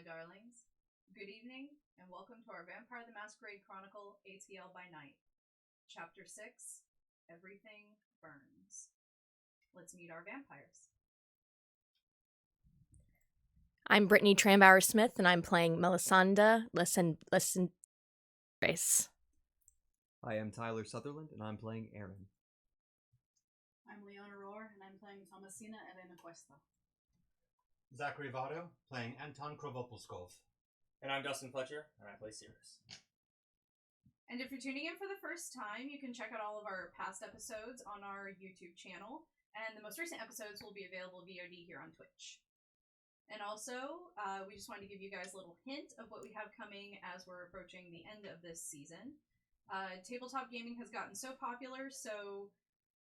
my darlings. Good evening, and welcome to our Vampire the Masquerade Chronicle ATL by Night. Chapter 6, Everything Burns. Let's meet our vampires. I'm Brittany Trambauer-Smith, and I'm playing Melisende, Lestenbres. I am Tyler Sutherland, and I'm playing Aaron. I'm Leona Rohr, and I'm playing Thomasina, Elena, Cuesta. Zachary Vaudo, playing Anton, Krovopuskov. And I'm Dustin, Fletcher, and I play Cyrus. And if you're tuning in for the first time, you can check out all of our past episodes on our YouTube channel, and the most recent episodes will be available VOD here on Twitch. And also, we just wanted to give you guys a little hint of what we have coming as we're approaching the end of this season. Tabletop gaming has gotten so popular, so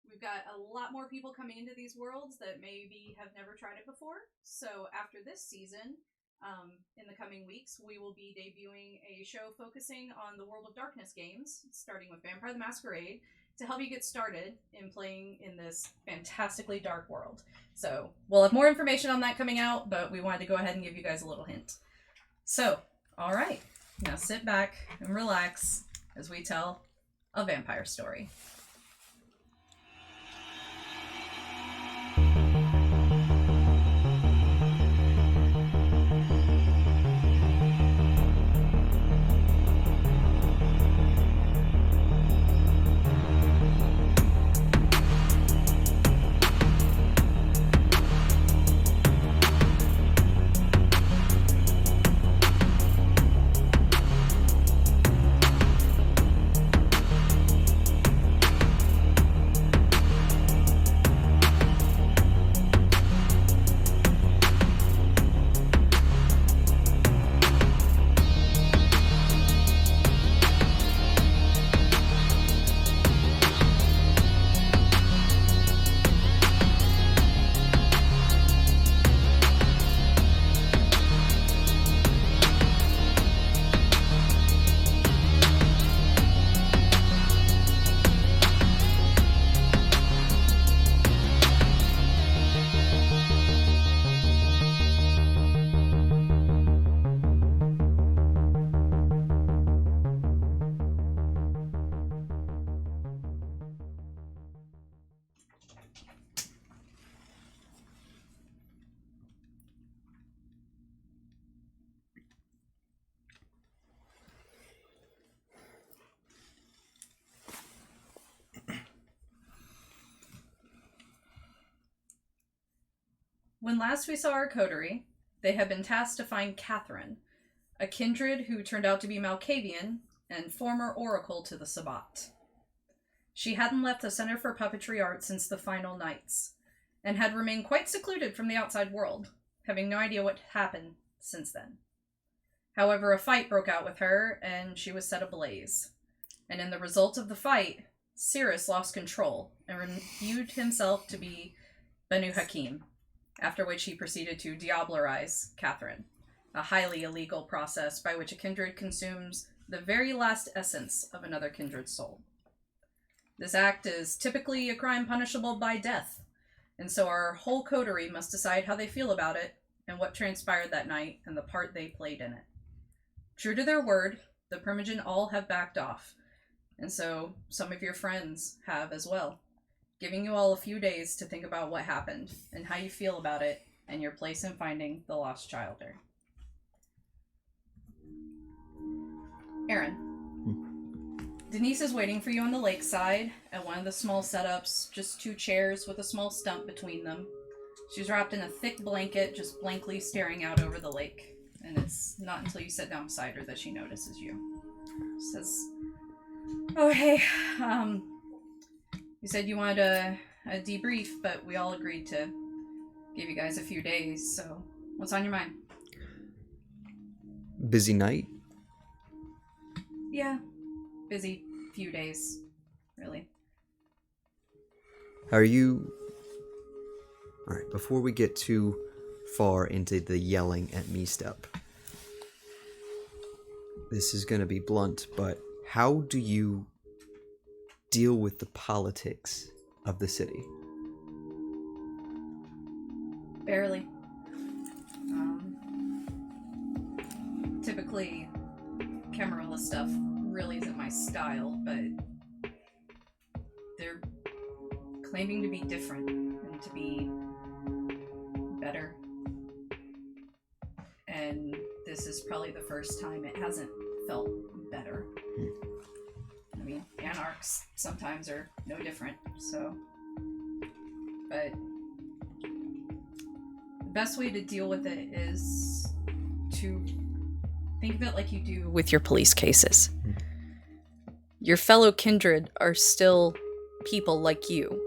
we've got a lot more people coming into these worlds that maybe have never tried it before. So after this season, in the coming weeks, we will be debuting a show focusing on the World of Darkness games, starting with Vampire the Masquerade, to help you get started in playing in this fantastically dark world. So we'll have more information on that coming out, but we wanted to go ahead and give you guys a little hint. So, all right, now sit back and relax as we tell a vampire story. When last we saw our coterie, they had been tasked to find Kathrine, a kindred who turned out to be Malkavian and former oracle to the Sabbat. She hadn't left the Center for Puppetry Art since the final nights, and had remained quite secluded from the outside world, having no idea what happened since then. However, a fight broke out with her, and she was set ablaze. And in the result of the fight, Cyrus lost control and reviewed himself to be Banu Haqim, after which he proceeded to diablerize Kathrine, a highly illegal process by which a kindred consumes the very last essence of another kindred's soul. This act is typically a crime punishable by death, and so our whole coterie must decide how they feel about it and what transpired that night and the part they played in it. True to their word, the Primogen all have backed off, and so some of your friends have as well, giving you all a few days to think about what happened and how you feel about it and your place in finding the lost childer. Aaron, Denise is waiting for you on the lakeside at one of the small setups, just 2 chairs with a small stump between them. She's wrapped in a thick blanket, just blankly staring out over the lake, and it's not until you sit down beside her that she notices you. She says, "Oh, hey, you said you wanted a debrief, but we all agreed to give you guys a few days, so what's on your mind?" Busy night? Yeah, busy few days, really. Are you... Alright, before we get too far into the yelling at me step, this is going to be blunt, but how do you deal with the politics of the city? Barely. typically Camarilla stuff really isn't my style, but they're claiming to be different and to be better. And this is probably the first time it hasn't felt better. I mean, anarchs sometimes are no different, so. But the best way to deal with it is to think of it like you do with your police cases. Your fellow kindred are still people like you.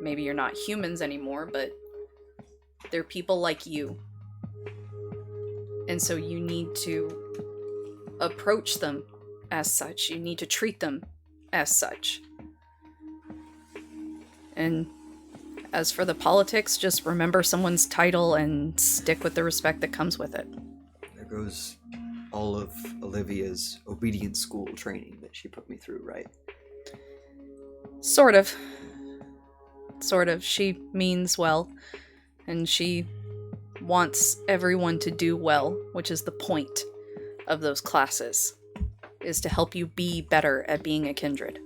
Maybe you're not humans anymore, but they're people like you. And so you need to approach them as such. You need to treat them as such. And as for the politics, just remember someone's title and stick with the respect that comes with it. There goes all of Olivia's obedience school training that she put me through, right? Sort of. Sort of. She means well, and she wants everyone to do well, which is the point of those classes, is to help you be better at being a kindred.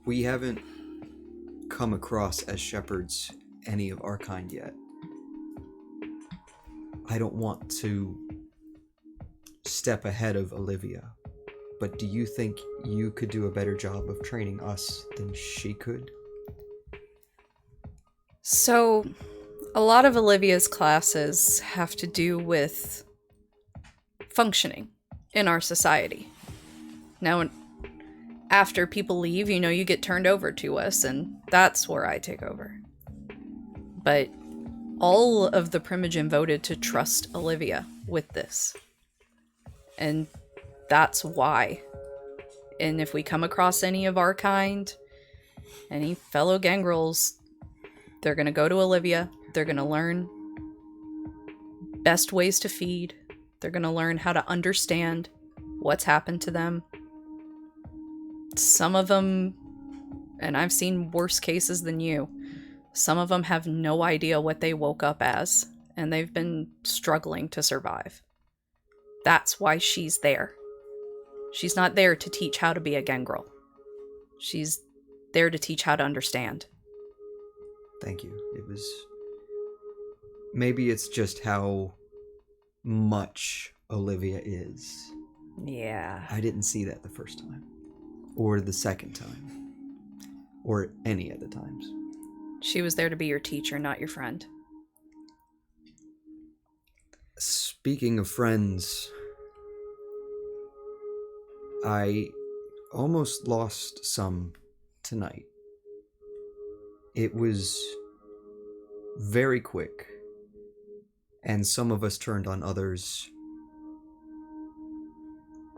We haven't come across as shepherds any of our kind yet. I don't want to step ahead of Olivia, but do you think you could do a better job of training us than she could? So, a lot of Olivia's classes have to do with functioning in our society. Now, after people leave, you get turned over to us, and that's where I take over. But all of the Primogen voted to trust Olivia with this. And that's why. And if we come across any of our kind, any fellow Gangrels, they're going to go to Olivia. They're going to learn best ways to feed. They're going to learn how to understand what's happened to them. Some of them, and I've seen worse cases than you, some of them have no idea what they woke up as, and they've been struggling to survive. That's why she's there. She's not there to teach how to be a Gangrel. She's there to teach how to understand. Thank you. It was... Maybe it's just how much Olivia is. Yeah. I didn't see that the first time. Or the second time. Or any of the times. She was there to be your teacher, not your friend. Speaking of friends, I almost lost some tonight. It was very quick, and some of us turned on others.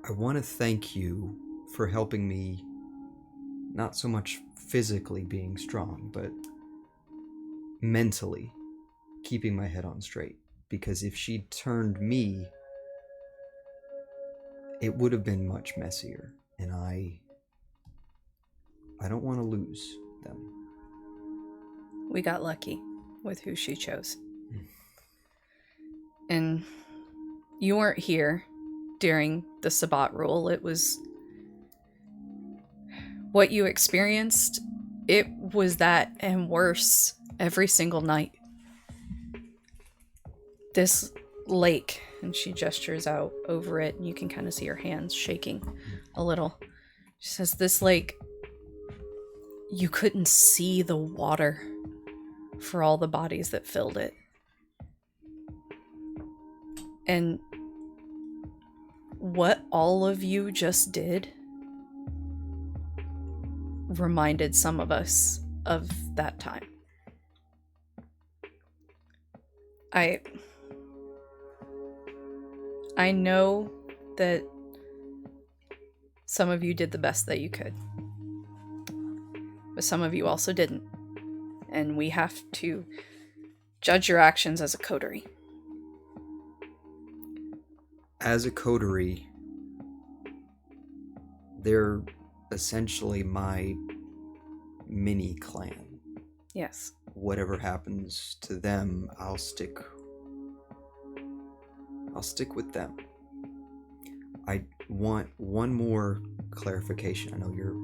I want to thank you for helping me, not so much physically being strong, but mentally keeping my head on straight. Because if she'd turned me, it would have been much messier, and I don't want to lose them. We got lucky with who she chose. And you weren't here during the Sabbat rule. It was what you experienced. It was that and worse every single night. This lake, and she gestures out over it, and you can kind of see her hands shaking a little. She says, this lake, you couldn't see the water for all the bodies that filled it. And what all of you just did reminded some of us of that time. I know that some of you did the best that you could, but some of you also didn't. And we have to judge your actions as a coterie. As a coterie, they're essentially my mini clan. Yes. Whatever happens to them, I'll stick I'll stick with them. I want one more clarification. I know your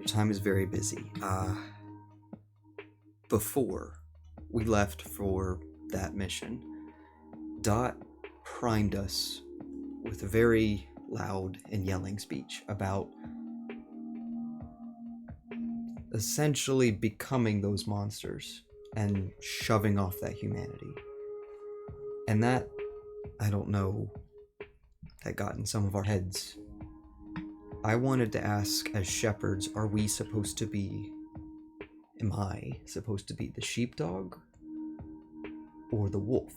time is very busy. Before we left for that mission, Dot primed us with a very loud and yelling speech about essentially becoming those monsters and shoving off that humanity. And that, I don't know, that got in some of our heads. I wanted to ask, as shepherds, am I supposed to be the sheepdog or the wolf?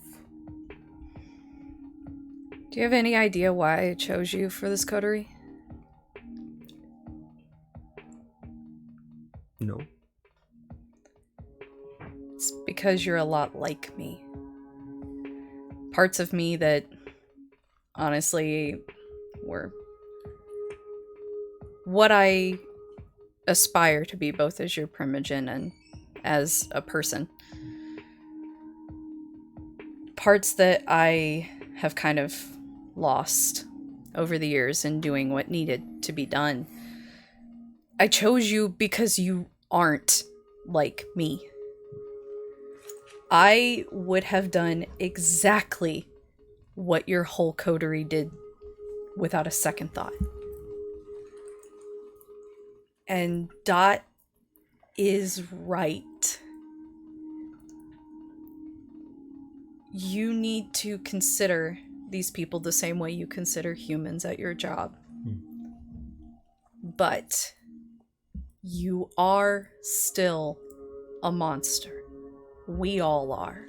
Do you have any idea why I chose you for this coterie? No. It's because you're a lot like me. Parts of me that, honestly, were what I aspire to be, both as your Primogen and as a person. Parts that I have kind of lost over the years in doing what needed to be done. I chose you because you aren't like me. I would have done exactly what your whole coterie did without a second thought. And Dot is right. You need to consider these people the same way you consider humans at your job. But you are still a monster. We all are.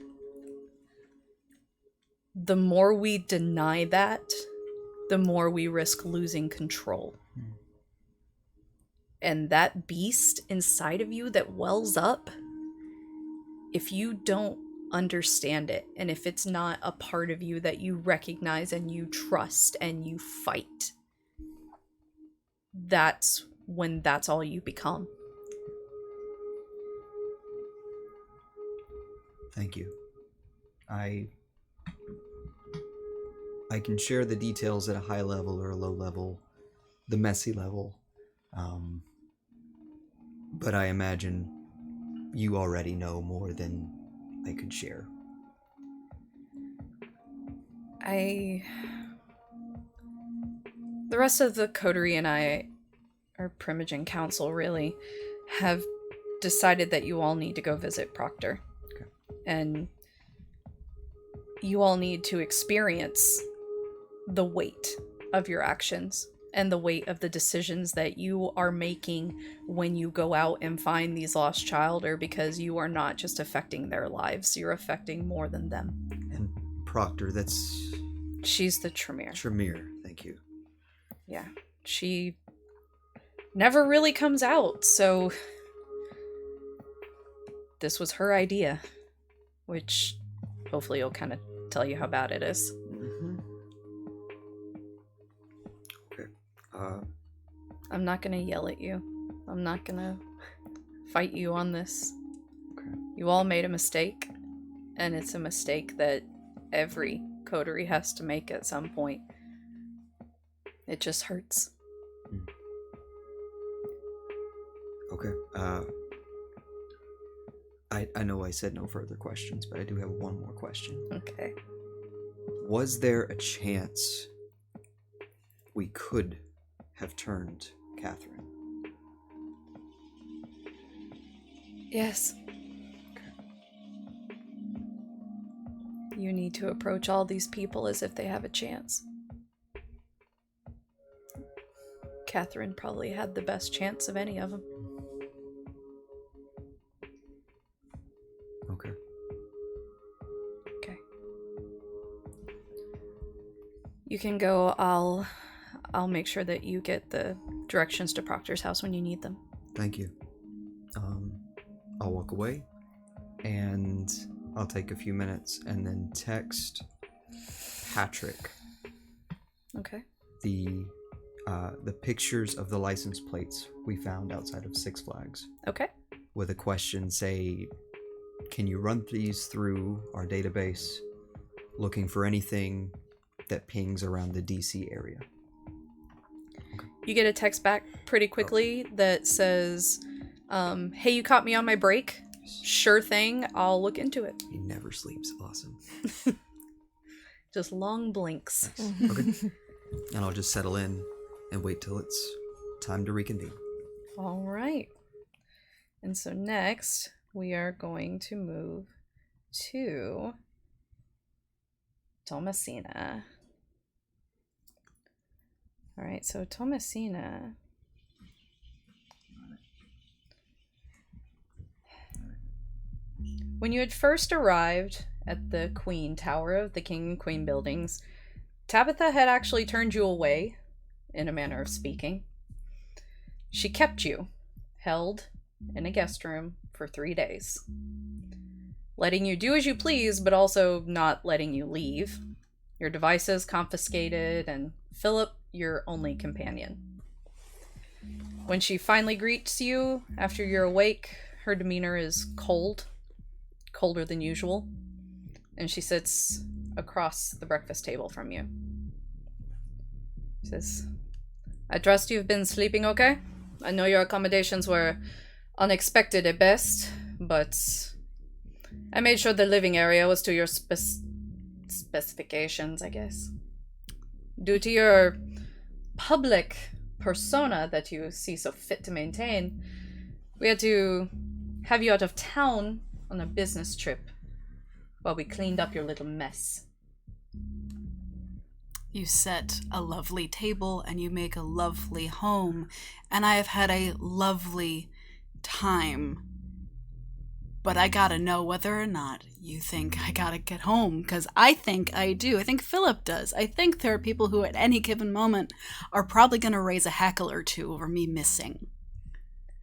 The more we deny that, the more we risk losing control. And that beast inside of you that wells up, if you don't understand it, and if it's not a part of you that you recognize and you trust and you fight, that's when that's all you become. Thank you. I can share the details at a high level or a low level, the messy level. But I imagine you already know more than I could share. The rest of the coterie and I, our Primogen Council really, have decided that you all need to go visit Proctor. Okay. And you all need to experience the weight of your actions and the weight of the decisions that you are making when you go out and find these lost child, or because you are not just affecting their lives, you're affecting more than them. And Proctor, she's the Tremere. Tremere, thank you. Yeah. She never really comes out, so this was her idea, which hopefully will kind of tell you how bad it is. Mm-hmm. Okay. I'm not gonna yell at you. I'm not gonna fight you on this. Okay. You all made a mistake, and it's a mistake that every coterie has to make at some point. It just hurts. Okay. I know I said no further questions, but I do have one more question. Okay. Was there a chance we could have turned Kathrine? Yes. You need to approach all these people as if they have a chance. Kathrine probably had the best chance of any of them. Okay. Okay. You can go. I'll make sure that you get the directions to Proctor's house when you need them. Thank you. I'll walk away, and I'll take a few minutes and then text Patrick Okay. the pictures of the license plates we found outside of Six Flags Okay. with a question, say, can you run these through our database looking for anything that pings around the DC area. You get a text back pretty quickly that says, hey, you caught me on my break? Sure thing, I'll look into it. He never sleeps. Awesome. Just long blinks. Nice. Okay. And I'll just settle in and wait till it's time to reconvene. All right. And so next, we are going to move to Thomasina. All right, so Thomasina. When you had first arrived at the Queen Tower of the King and Queen buildings, Tabitha had actually turned you away, in a manner of speaking. She kept you, held in a guest room, for 3 days, letting you do as you please, but also not letting you leave. Your devices confiscated, and Philip, your only companion. When she finally greets you after you're awake, her demeanor is cold, colder than usual, and she sits across the breakfast table from you. She says, I trust you've been sleeping okay? I know your accommodations were unexpected at best, but I made sure the living area was to your specifications, I guess. Due to your public persona that you see so fit to maintain, we had to have you out of town on a business trip while we cleaned up your little mess. You set a lovely table and you make a lovely home, and I have had a lovely time. But I gotta know whether or not you think I gotta get home, because I think I do. I think Philip does. I think there are people who at any given moment are probably gonna raise a hackle or two over me missing.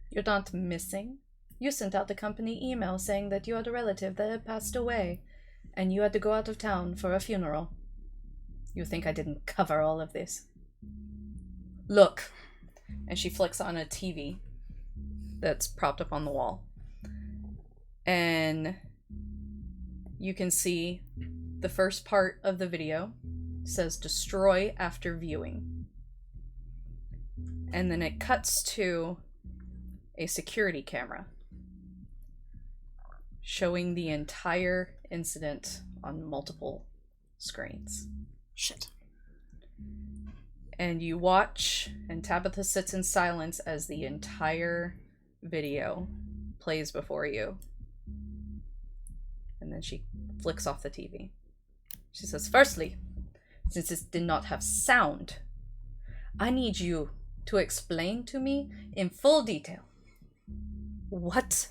You're not missing. You sent out the company email saying that you had a relative that had passed away, and you had to go out of town for a funeral. You think I didn't cover all of this? Look. And she flicks on a TV that's propped up on the wall. And you can see the first part of the video says destroy after viewing. And then it cuts to a security camera showing the entire incident on multiple screens. Shit. And you watch, and Tabitha sits in silence as the entire video plays before you. And then she flicks off the TV. She says, firstly, since this did not have sound, I need you to explain to me in full detail what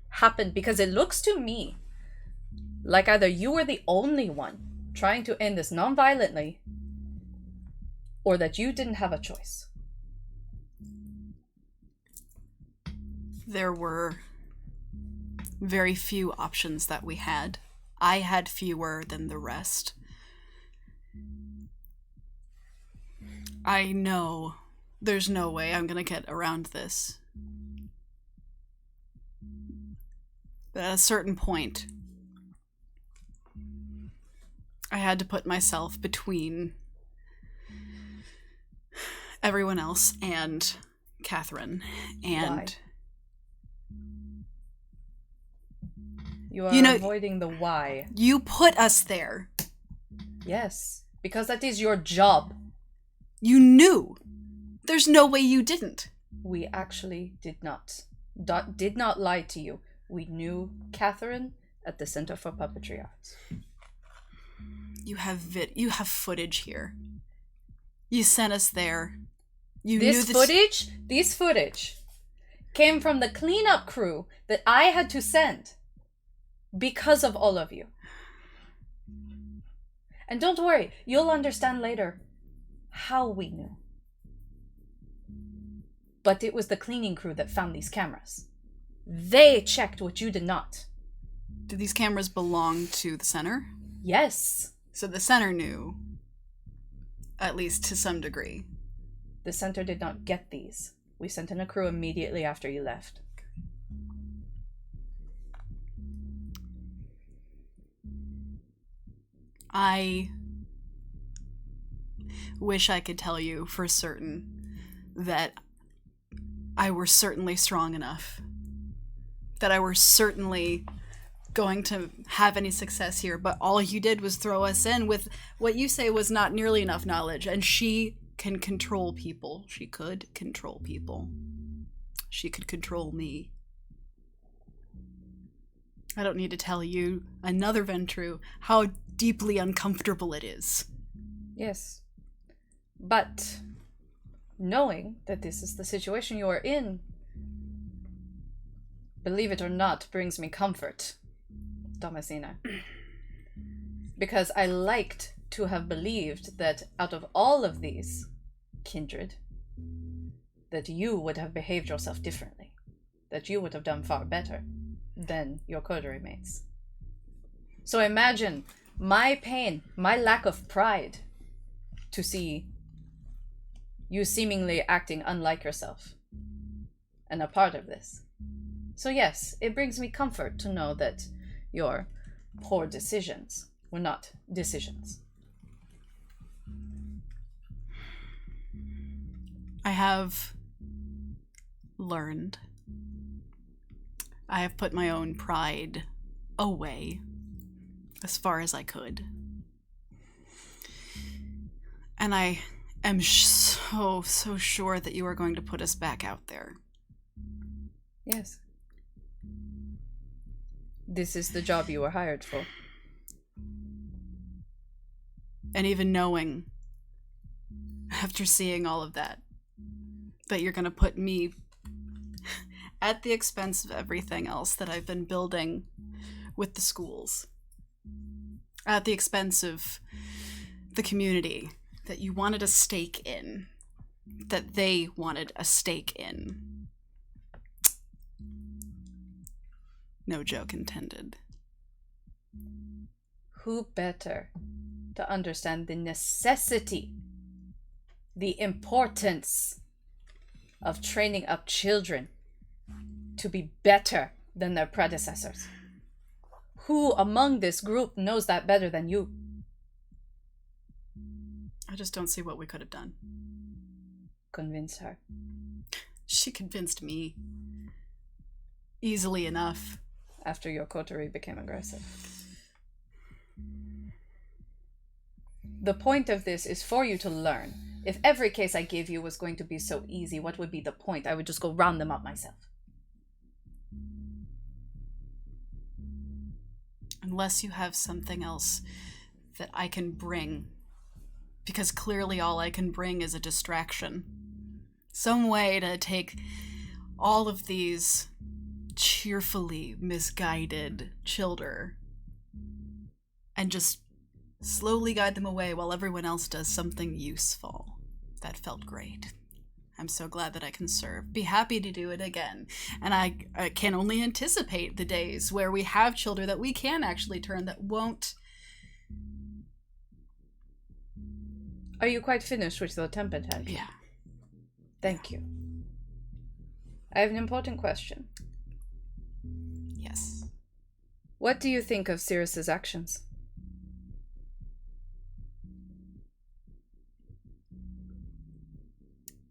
happened, because it looks to me like either you were the only one trying to end this non-violently, or that you didn't have a choice. There were very few options that we had. I had fewer than the rest. I know there's no way I'm gonna get around this. But at a certain point, I had to put myself between everyone else and Kathrine. And why? You are avoiding the why. You put us there. Yes, because that is your job. You knew. There's no way you didn't. We actually did not. Did not lie to you. We knew Kathrine at the Center for Puppetry Arts. You have footage here. You sent us there. This footage came from the cleanup crew that I had to send because of all of you. And don't worry, you'll understand later how we knew. But it was the cleaning crew that found these cameras. They checked what you did not. Do these cameras belong to the center? Yes. So the center knew, at least to some degree. The center did not get these. We sent in a crew immediately after you left. I wish I could tell you for certain that I were certainly strong enough, that I were certainly going to have any success here, but all you did was throw us in with what you say was not nearly enough knowledge, and she can control people. She could control people. She could control me. I don't need to tell you, another Ventrue, how deeply uncomfortable it is. Yes. But knowing that this is the situation you are in, believe it or not, brings me comfort, Thomasina. Because I liked to have believed that out of all of these kindred, that you would have behaved yourself differently, that you would have done far better than your coterie mates. So imagine my pain, my lack of pride, to see you seemingly acting unlike yourself and a part of this. So yes, it brings me comfort to know that your poor decisions were not decisions. I have learned. I have put my own pride away as far as I could. And I am so sure that you are going to put us back out there. Yes. This is the job you were hired for. And even knowing, after seeing all of that, that you're going to put me at the expense of everything else that I've been building with the schools, at the expense of the community that you wanted a stake in, that they wanted a stake in. No joke intended. Who better to understand the necessity, the importance of training up children to be better than their predecessors? Who among this group knows that better than you? I just don't see what we could have done. Convince her. She convinced me easily enough. After your coterie became aggressive. The point of this is for you to learn. If every case I gave you was going to be so easy, what would be the point? I would just go round them up myself. Unless you have something else that I can bring. Because clearly all I can bring is a distraction. Some way to take all of these cheerfully misguided children and just slowly guide them away while everyone else does something useful. That felt great. I'm so glad that I can serve. Be happy to do it again. And I can only anticipate the days where we have children that we can actually turn that won't. Are you quite finished with the temper tantrum? Yeah. Thank you. I have an important question. Yes. What do you think of Cyrus's actions?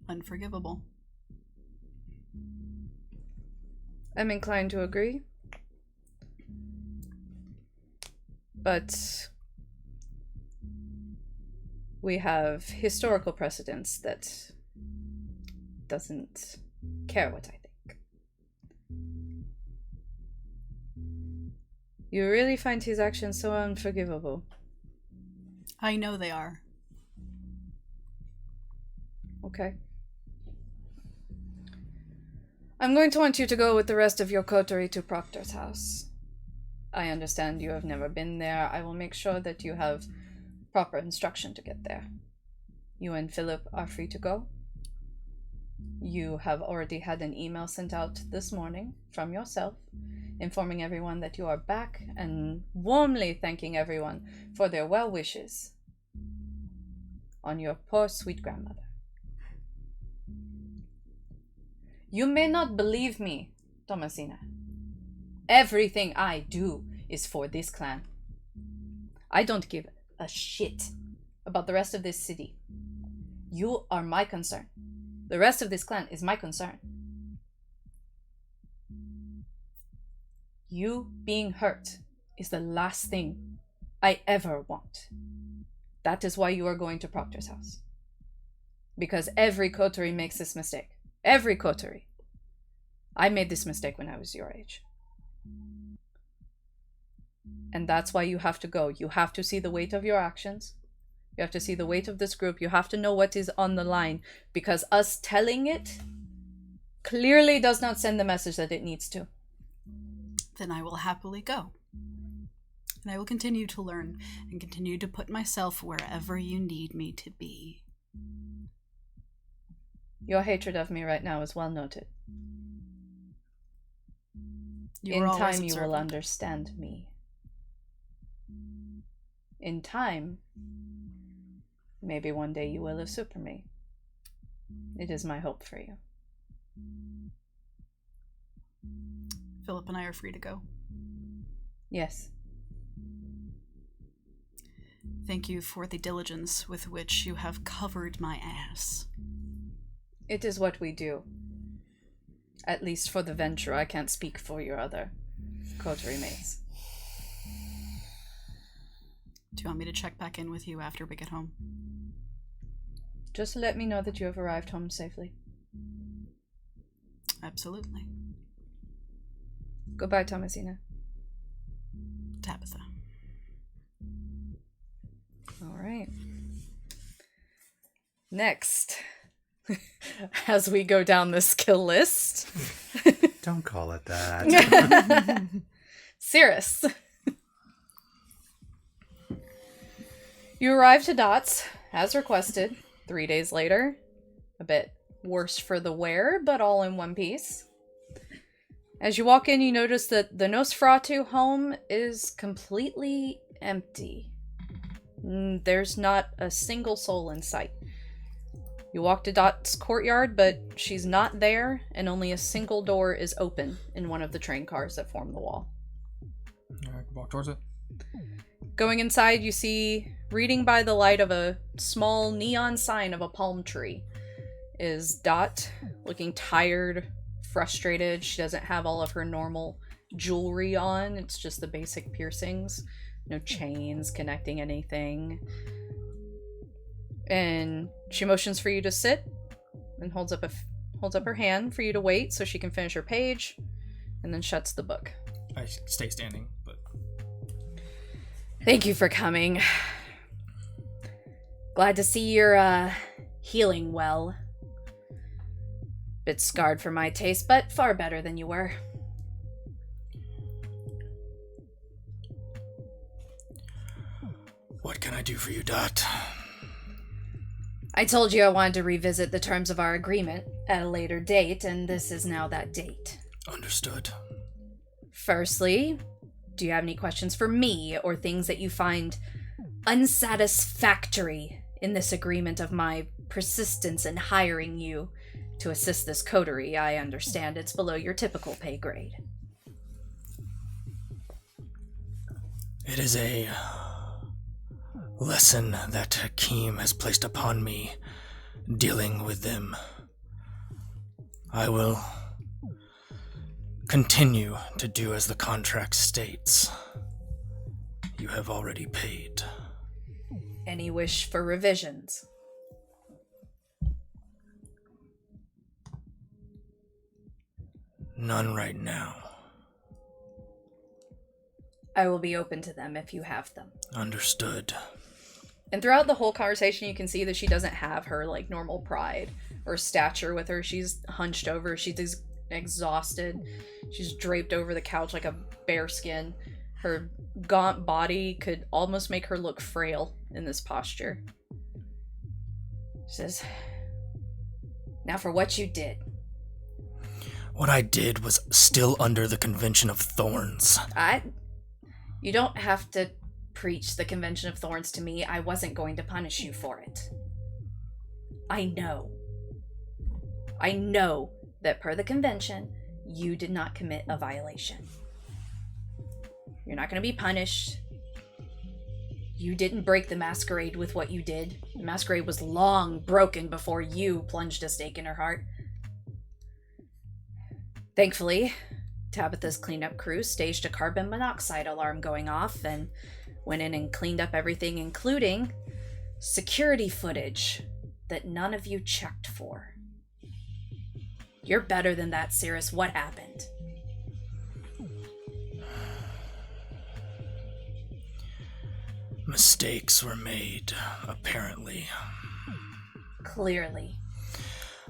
Unforgivable. I'm inclined to agree. But we have historical precedents that doesn't care what I think. You really find his actions so unforgivable? I know they are. Okay. I'm going to want you to go with the rest of your coterie to Proctor's house. I understand you have never been there. I will make sure that you have proper instruction to get there. You and Philip are free to go. You have already had an email sent out this morning from yourself, informing everyone that you are back and warmly thanking everyone for their well wishes on your poor sweet grandmother. You may not believe me, Thomasina. Everything I do is for this clan. I don't give a shit about the rest of this city. You are my concern. The rest of this clan is my concern. You being hurt is the last thing I ever want. That is why you are going to Proctor's house. Because every coterie makes this mistake. Every coterie. I made this mistake when I was your age. And that's why you have to go. You have to see the weight of your actions. You have to see the weight of this group. You have to know what is on the line. Because us telling it clearly does not send the message that it needs to. Then I will happily go. And I will continue to learn and continue to put myself wherever you need me to be. Your hatred of me right now is well noted. You In time you will understand me. In time, maybe one day you will usurp me. It is my hope for you. Philip and I are free to go. Yes. Thank you for the diligence with which you have covered my ass. It is what we do. At least for the Ventrue. I can't speak for your other coterie mates. Do you want me to check back in with you after we get home? Just let me know that you have arrived home safely. Absolutely. Goodbye, Thomasina. Tabitha. All right. Next, as we go down the skill list. Don't call it that. Cyrus. You arrive to Dots, as requested, 3 days later. A bit worse for the wear, but all in one piece. As you walk in, you notice that the Nosferatu home is completely empty. There's not a single soul in sight. You walk to Dot's courtyard, but she's not there, and only a single door is open in one of the train cars that form the wall. I can walk towards it. Going inside, you see, reading by the light of a small neon sign of a palm tree, is Dot, looking tired, frustrated. She doesn't have all of her normal jewelry on. It's just the basic piercings. No chains connecting anything. And she motions for you to sit and holds up her hand for you to wait so she can finish her page, and then shuts the book. I stay standing, but... Thank you for coming. Glad to see you're, healing well. Bit scarred for my taste, but far better than you were. What can I do for you, Dot? I told you I wanted to revisit the terms of our agreement at a later date, and this is now that date. Understood. Firstly, do you have any questions for me, or things that you find unsatisfactory in this agreement of my persistence in hiring you to assist this coterie? I understand it's below your typical pay grade. It is a lesson that Haqim has placed upon me, dealing with them. I will continue to do as the contract states. You have already paid. Any wish for revisions? None right now. I will be open to them if you have them. Understood. And throughout the whole conversation, you can see that she doesn't have her, normal pride or stature with her. She's hunched over. She's exhausted. She's draped over the couch like a bearskin. Her gaunt body could almost make her look frail in this posture. She says, "Now for what you did." What I did was still under the Convention of Thorns. You don't have to preach the Convention of Thorns to me. I wasn't going to punish you for it. I know that per the convention, you did not commit a violation. You're not going to be punished. You didn't break the Masquerade with what you did. The Masquerade was long broken before you plunged a stake in her heart. Thankfully, Tabitha's cleanup crew staged a carbon monoxide alarm going off and went in and cleaned up everything, including security footage that none of you checked for. You're better than that, Cyrus. What happened? Mistakes were made, apparently. Clearly.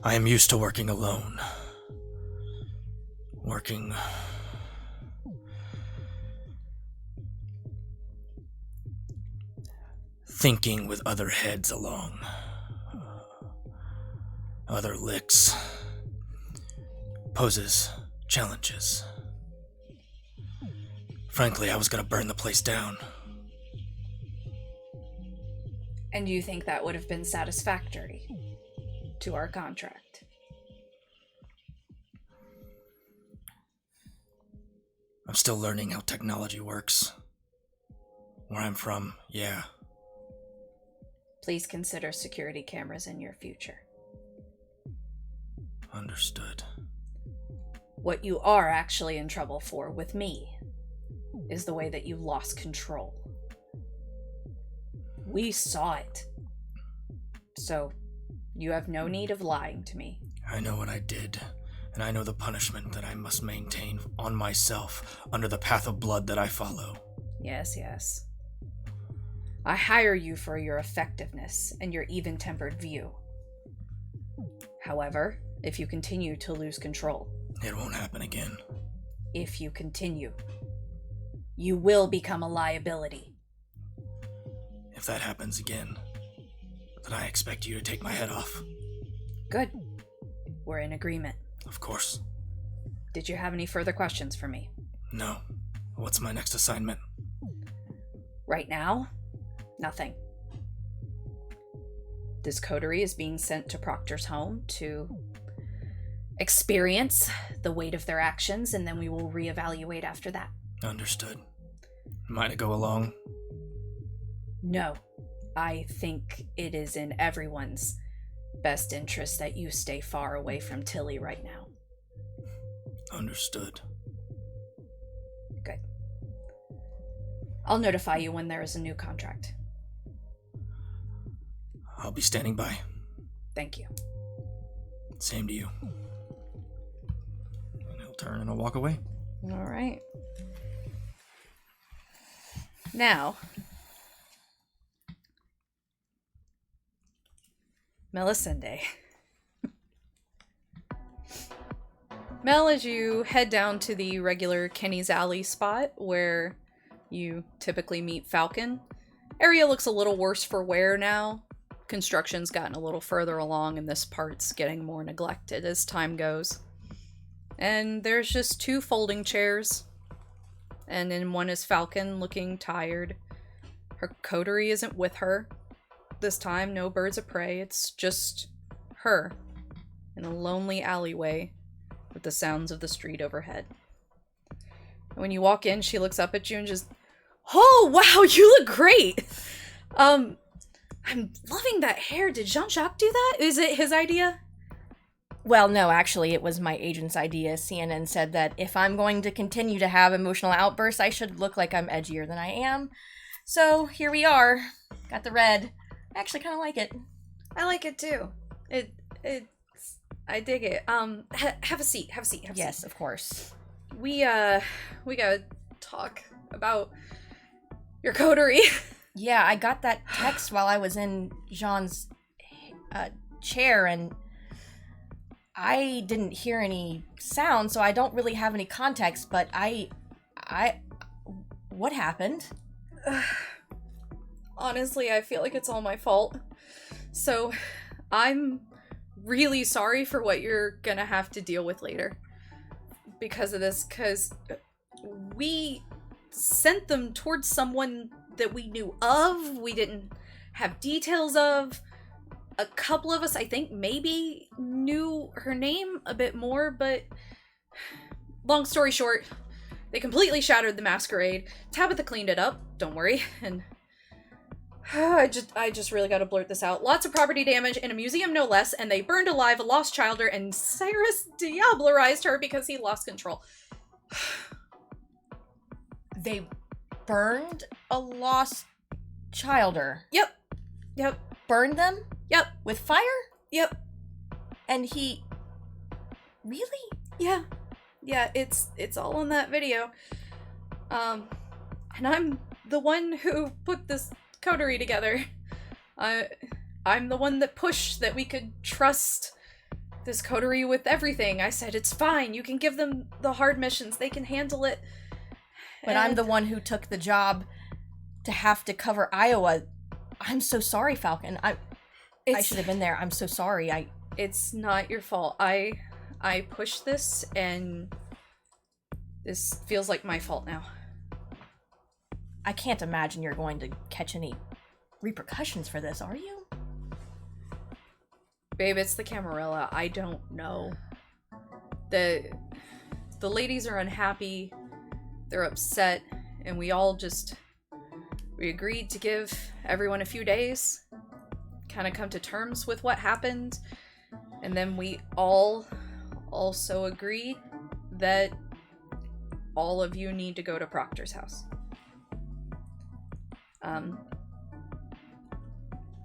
I am used to working alone. Thinking with other heads along. Other licks. Poses. Challenges. Frankly, I was gonna burn the place down. And you think that would have been satisfactory to our contract? I'm still learning how technology works. Where I'm from, yeah. Please consider security cameras in your future. Understood. What you are actually in trouble for with me is the way that you lost control. We saw it. So, you have no need of lying to me. I know what I did, and I know the punishment that I must maintain on myself under the path of blood that I follow. Yes, yes. I hire you for your effectiveness and your even-tempered view. However, if you continue to lose control... It won't happen again. If you continue, you will become a liability. If that happens again, then I expect you to take my head off. Good. We're in agreement. Of course. Did you have any further questions for me? No. What's my next assignment? Right now, nothing. This coterie is being sent to Proctor's home to experience the weight of their actions, and then we will reevaluate after that. Understood. Might I go along? No. I think it is in everyone's best interest that you stay far away from Tilly right now. Understood. Good. I'll notify you when there is a new contract. I'll be standing by. Thank you. Same to you. And he'll turn and I'll walk away. All right. Now, Melisende. Mel, as you head down to the regular Kenny's Alley spot where you typically meet Falcon, area looks a little worse for wear now. Construction's gotten a little further along and this part's getting more neglected as time goes. And there's just 2 folding chairs. And in one is Falcon looking tired. Her coterie isn't with her. This time, no birds of prey. It's just her in a lonely alleyway with the sounds of the street overhead. And when you walk in, she looks up at you and just, "Oh, wow, you look great! I'm loving that hair. Did Jean-Jacques do that? Is it his idea?" Well, no, actually, it was my agent's idea. CNN said that if I'm going to continue to have emotional outbursts, I should look like I'm edgier than I am. So, here we are. Got the red. I actually kind of like it. I like it too. I dig it. Have a seat. Yes, of course. We gotta talk about your coterie. Yeah, I got that text while I was in Jean's chair, and I didn't hear any sound, so I don't really have any context, but what happened? Honestly, I feel like it's all my fault. So, I'm really sorry for what you're gonna have to deal with later. Because of this, because we sent them towards someone that we knew of, we didn't have details of. A couple of us, I think, maybe knew her name a bit more, but long story short, they completely shattered the Masquerade. Tabitha cleaned it up, don't worry, and I just really gotta blurt this out. Lots of property damage in a museum, no less, and they burned alive a lost childer, and Cyrus diablerized her because he lost control. They burned a lost childer. Yep. Burned them? Yep. With fire? Yep. And he... Really? Yeah. Yeah, it's all on that video. And I'm the one who put this coterie together. I'm the one that pushed that we could trust this coterie with everything. I said, it's fine, you can give them the hard missions, they can handle it. But I'm the one who took the job to have to cover Iowa. I'm so sorry, Falcon. I should have been there. I'm so sorry. It's not your fault. I pushed this, and this feels like my fault now. I can't imagine you're going to catch any repercussions for this, are you? Babe, it's the Camarilla. I don't know. The ladies are unhappy. They're upset, and we agreed to give everyone a few days, kind of come to terms with what happened, and then we all also agreed that all of you need to go to Proctor's house.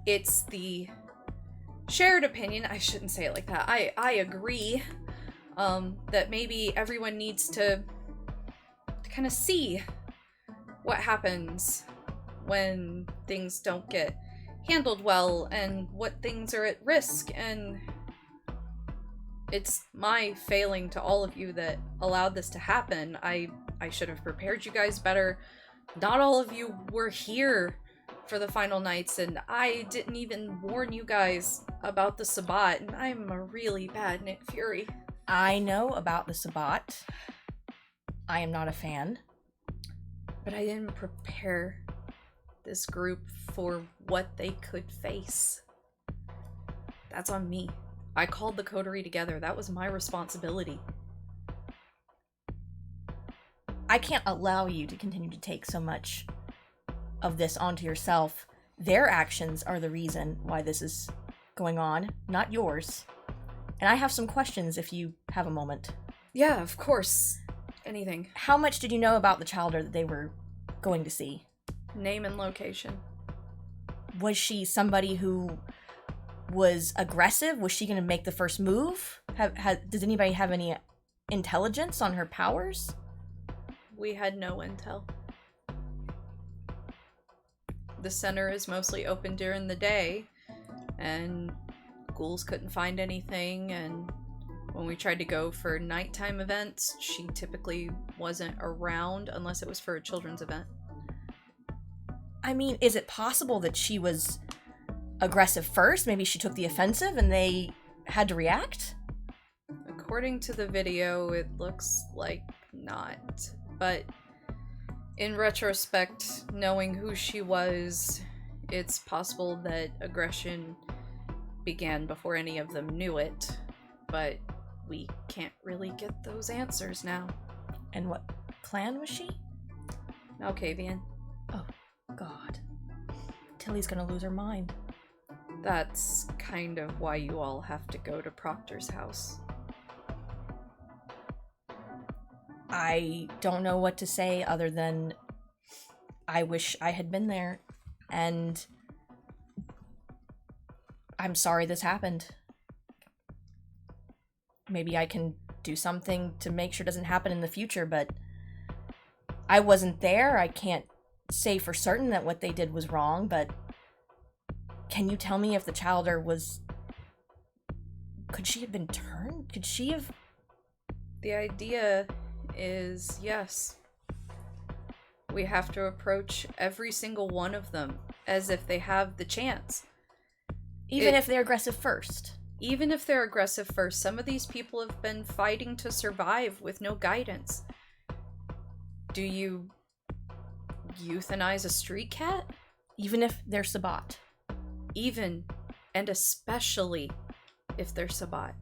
It's the shared opinion, I shouldn't say it like that, I agree, that maybe everyone needs to kind of see what happens when things don't get handled well and what things are at risk, and it's my failing to all of you that allowed this to happen. I should have prepared you guys better. Not all of you were here for the final nights, and I didn't even warn you guys about the Sabbat, and I'm a really bad Nick Fury. I know about the Sabbat. I am not a fan. But I didn't prepare this group for what they could face. That's on me. I called the coterie together. That was my responsibility. I can't allow you to continue to take so much of this onto yourself. Their actions are the reason why this is going on, not yours. And I have some questions if you have a moment. Yeah, of course. Anything. How much did you know about the childer that they were going to see? Name and location. Was she somebody who was aggressive? Was she going to make the first move? Does anybody have any intelligence on her powers? We had no intel. The center is mostly open during the day, and ghouls couldn't find anything, and when we tried to go for nighttime events, she typically wasn't around unless it was for a children's event. I mean, is it possible that she was aggressive first? Maybe she took the offensive and they had to react? According to the video, it looks like not. But in retrospect, knowing who she was, it's possible that aggression began before any of them knew it. But we can't really get those answers now. And what clan was she? Malkavian. Oh, God. Tilly's gonna lose her mind. That's kind of why you all have to go to Proctor's house. I don't know what to say other than I wish I had been there, and I'm sorry this happened. Maybe I can do something to make sure it doesn't happen in the future, but I wasn't there. I can't say for certain that what they did was wrong, but can you tell me if the childer was... Could she have been turned? Could she have... The idea is, yes. We have to approach every single one of them as if they have the chance. Even if they're aggressive first. Even if they're aggressive first, some of these people have been fighting to survive with no guidance. Do you euthanize a street cat? Even if they're Sabbat. Even and especially if they're Sabbat.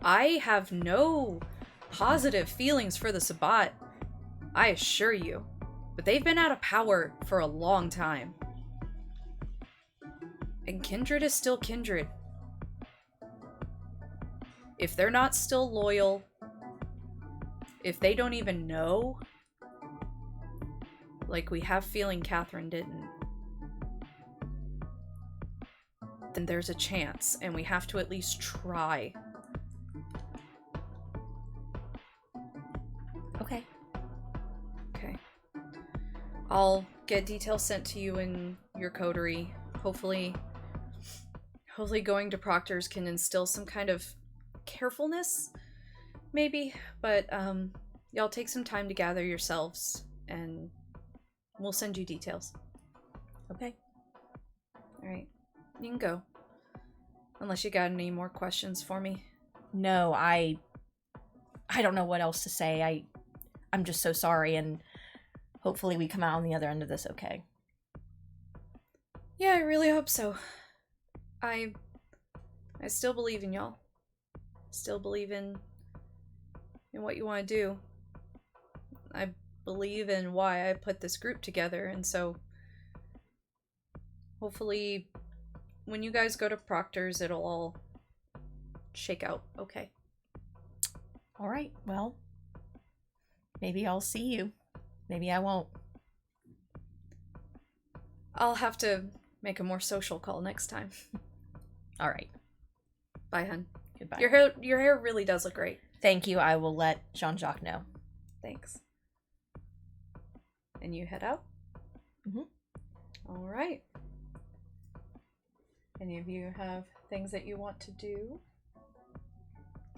I have no positive feelings for the Sabbat, I assure you. But they've been out of power for a long time. And Kindred is still Kindred. If they're not still loyal, if they don't even know, like we have feeling Kathrine didn't, then there's a chance, and we have to at least try. Okay. Okay. I'll get details sent to you in your coterie. Hopefully going to Proctor's can instill some kind of carefulness, maybe, but y'all take some time to gather yourselves, and we'll send you details. Okay. Alright. You can go. Unless you got any more questions for me. No, I don't know what else to say. I'm just so sorry, and hopefully we come out on the other end of this okay. Yeah, I really hope so. I still believe in y'all. Still believe in what you want to do. I believe in why I put this group together, and so hopefully when you guys go to Proctor's, it'll all shake out okay. All right, well, maybe I'll see you. Maybe I won't. I'll have to make a more social call next time. All right. Bye, hun. Goodbye. Your hair really does look great. Thank you. I will let Jean-Jacques know. Thanks. And you head out? Mm-hmm. All right. Any of you have things that you want to do?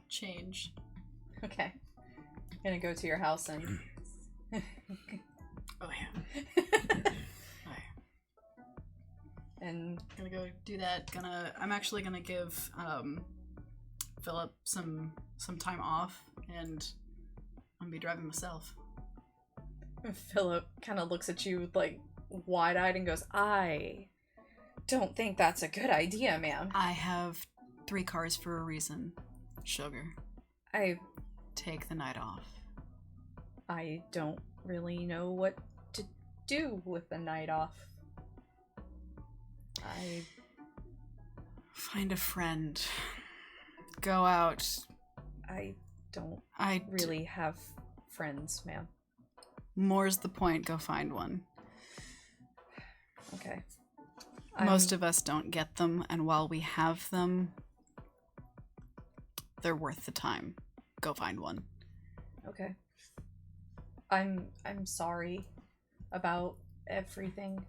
Change. Okay. Gonna go to your house and... Oh, yeah. And... Gonna go do that. I'm actually gonna give, Philip some time off, and I'm gonna be driving myself. Philip kind of looks at you, like, wide-eyed and goes, I don't think that's a good idea, ma'am. I have 3 cars for a reason. Sugar. Take the night off. I don't really know what to do with the night off. Find a friend. Go out. I don't I really have friends, ma'am. More's the point. Go find one. Okay. Most of us don't get them, and while we have them, they're worth the time. Go find one. Okay. I'm sorry about everything.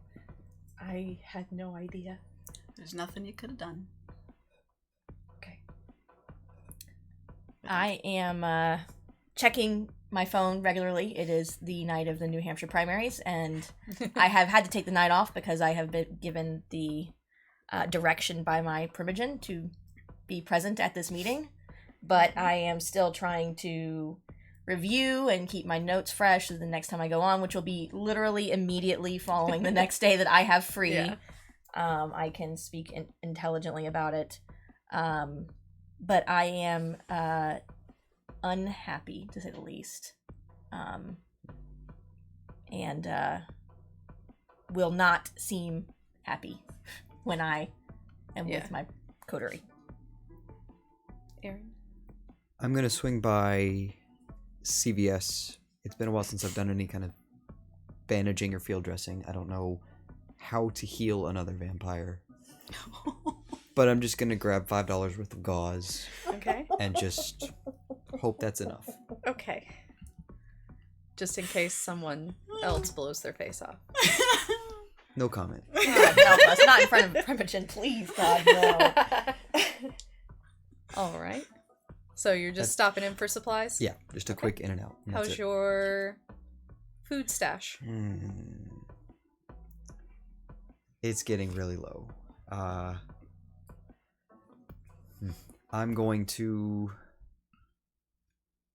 I had no idea. There's nothing you could have done. Okay. I am checking my phone regularly. It is the night of the New Hampshire primaries, and I have had to take the night off because I have been given the direction by my Primogen to be present at this meeting. But I am still trying to review and keep my notes fresh so the next time I go on, which will be literally immediately following the next day that I have free. Yeah. I can speak intelligently about it. But I am unhappy, to say the least. And will not seem happy when I am with my coterie. Aaron? I'm gonna swing by CVS. It's been a while since I've done any kind of bandaging or field dressing. I don't know how to heal another vampire. But I'm just gonna grab $5 worth of gauze. Okay. And just hope that's enough. Okay. Just in case someone else blows their face off. No comment. God help us. Not in front of Primogen, please, God, no. Alright. So you're just stopping in for supplies? Yeah, just a quick in and out. And How's your food stash? It's getting really low. I'm going to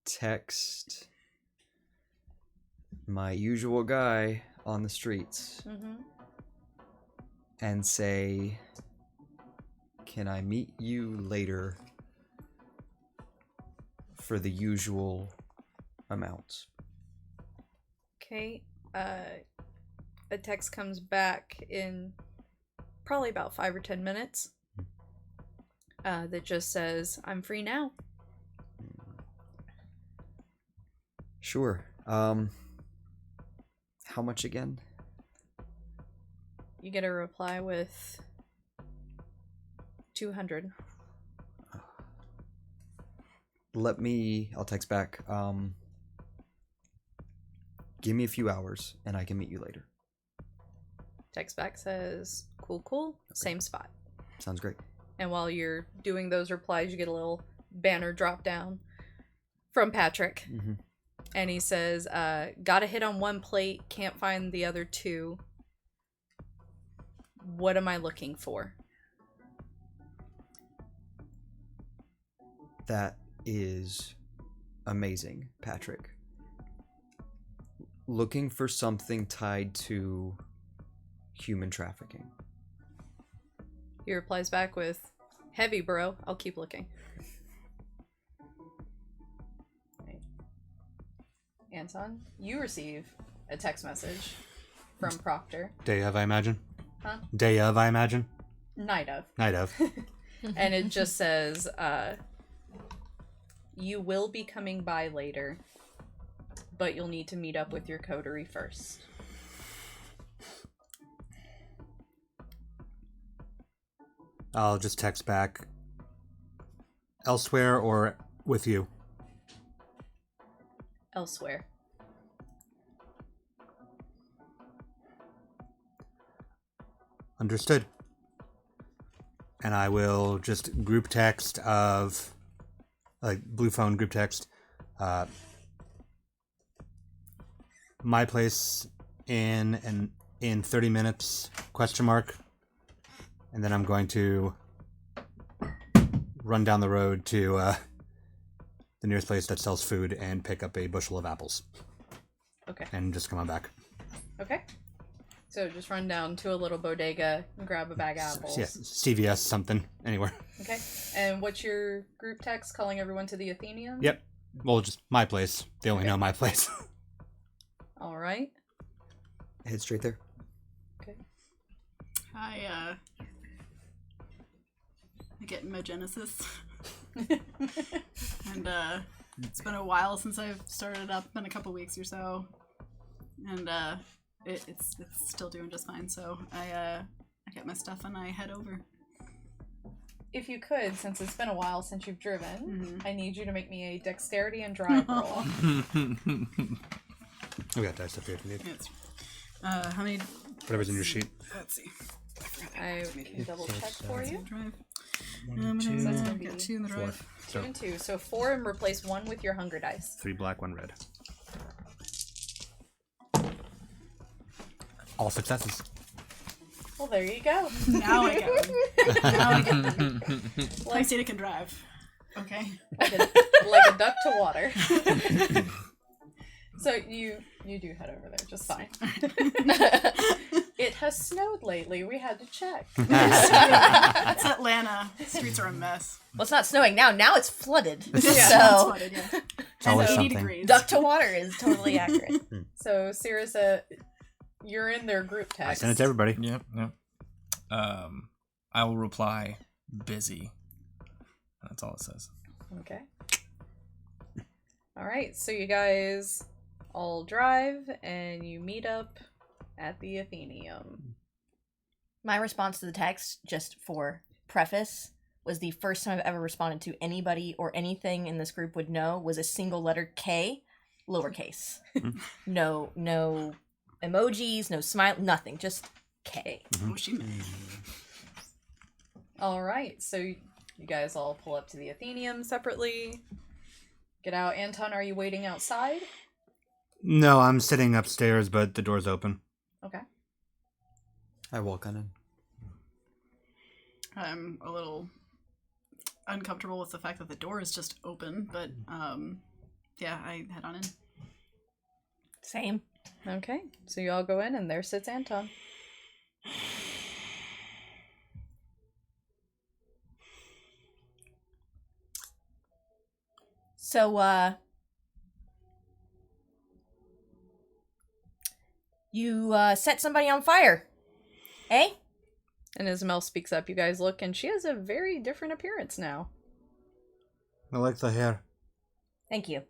text my usual guy on the streets and say, can I meet you later for the usual amounts? Okay. a text comes back in probably about 5 or 10 minutes that just says, "I'm free now." Sure. How much again? You get a reply with 200. I'll text back. Give me a few hours and I can meet you later. Text back says, cool, same spot. Sounds great. And while you're doing those replies, you get a little banner drop down from Patrick. Mm-hmm. And he says, got a hit on one plate, can't find the other two. What am I looking for? That is amazing, Patrick. Looking for something tied to human trafficking. He replies back with, heavy, bro. I'll keep looking. Right. Anton, you receive a text message from Proctor. Day of, I imagine. Huh? Day of, I imagine. Night of. Night of. And it just says, you will be coming by later, but you'll need to meet up with your coterie first. I'll just text back. Elsewhere or with you? Elsewhere. Understood. And I will just group text of, like, blue phone group text. My place in 30 minutes, question mark. And then I'm going to run down the road to the nearest place that sells food and pick up a bushel of apples. Okay. And just come on back. Okay. So just run down to a little bodega and grab a bag of apples. Yeah, CVS, something, anywhere. Okay. And what's your group text calling everyone to the Athenaeum? Yep. Well, just my place. They only know my place. All right. Head straight there. Okay. I get in my Genesis. And it's been a while since I've started up, been a couple weeks or so. And it's still doing just fine, so I get my stuff and I head over. If you could, since it's been a while since you've driven, I need you to make me a dexterity and drive roll. We got dice up here if you need. It's, how many? Whatever's in your sheet. Let's see. I can double check for you. Drive. So that's gonna be Got 2 in the drive. 2 and 2. So 4 and replace 1 with your hunger dice. 3 black, 1 red. All successes. Well, there you go. Now I get one. Now I get one. Playstation can drive. Okay. Like a duck to water. So you do head over there just fine. It has snowed lately. We had to check. It's Atlanta. Streets are a mess. Well, it's not snowing now. Now it's flooded. Yeah, So it's flooded, yeah. It's always 80 something. degrees. duck to water is totally accurate. So Cyrus, you're in their group text. I sent it to everybody. Yep. I will reply busy. That's all it says. Okay. All right. So you guys all drive and you meet up at the Athenaeum. My response to the text, just for preface, was the first time I've ever responded to anybody or anything in this group would know was a single letter K, lowercase. No emojis, no smile, nothing, just K. Oh, she mad. All right. So you guys all pull up to the Athenaeum separately. Get out. Anton, are you waiting outside? No, I'm sitting upstairs, but the door's open. Okay. I walk on in. I'm a little uncomfortable with the fact that the door is just open, but yeah, I head on in. Same. Okay. So you all go in and there sits Anton. So, You set somebody on fire. Eh? And as Mel speaks up, you guys look, and she has a very different appearance now. I like the hair. Thank you.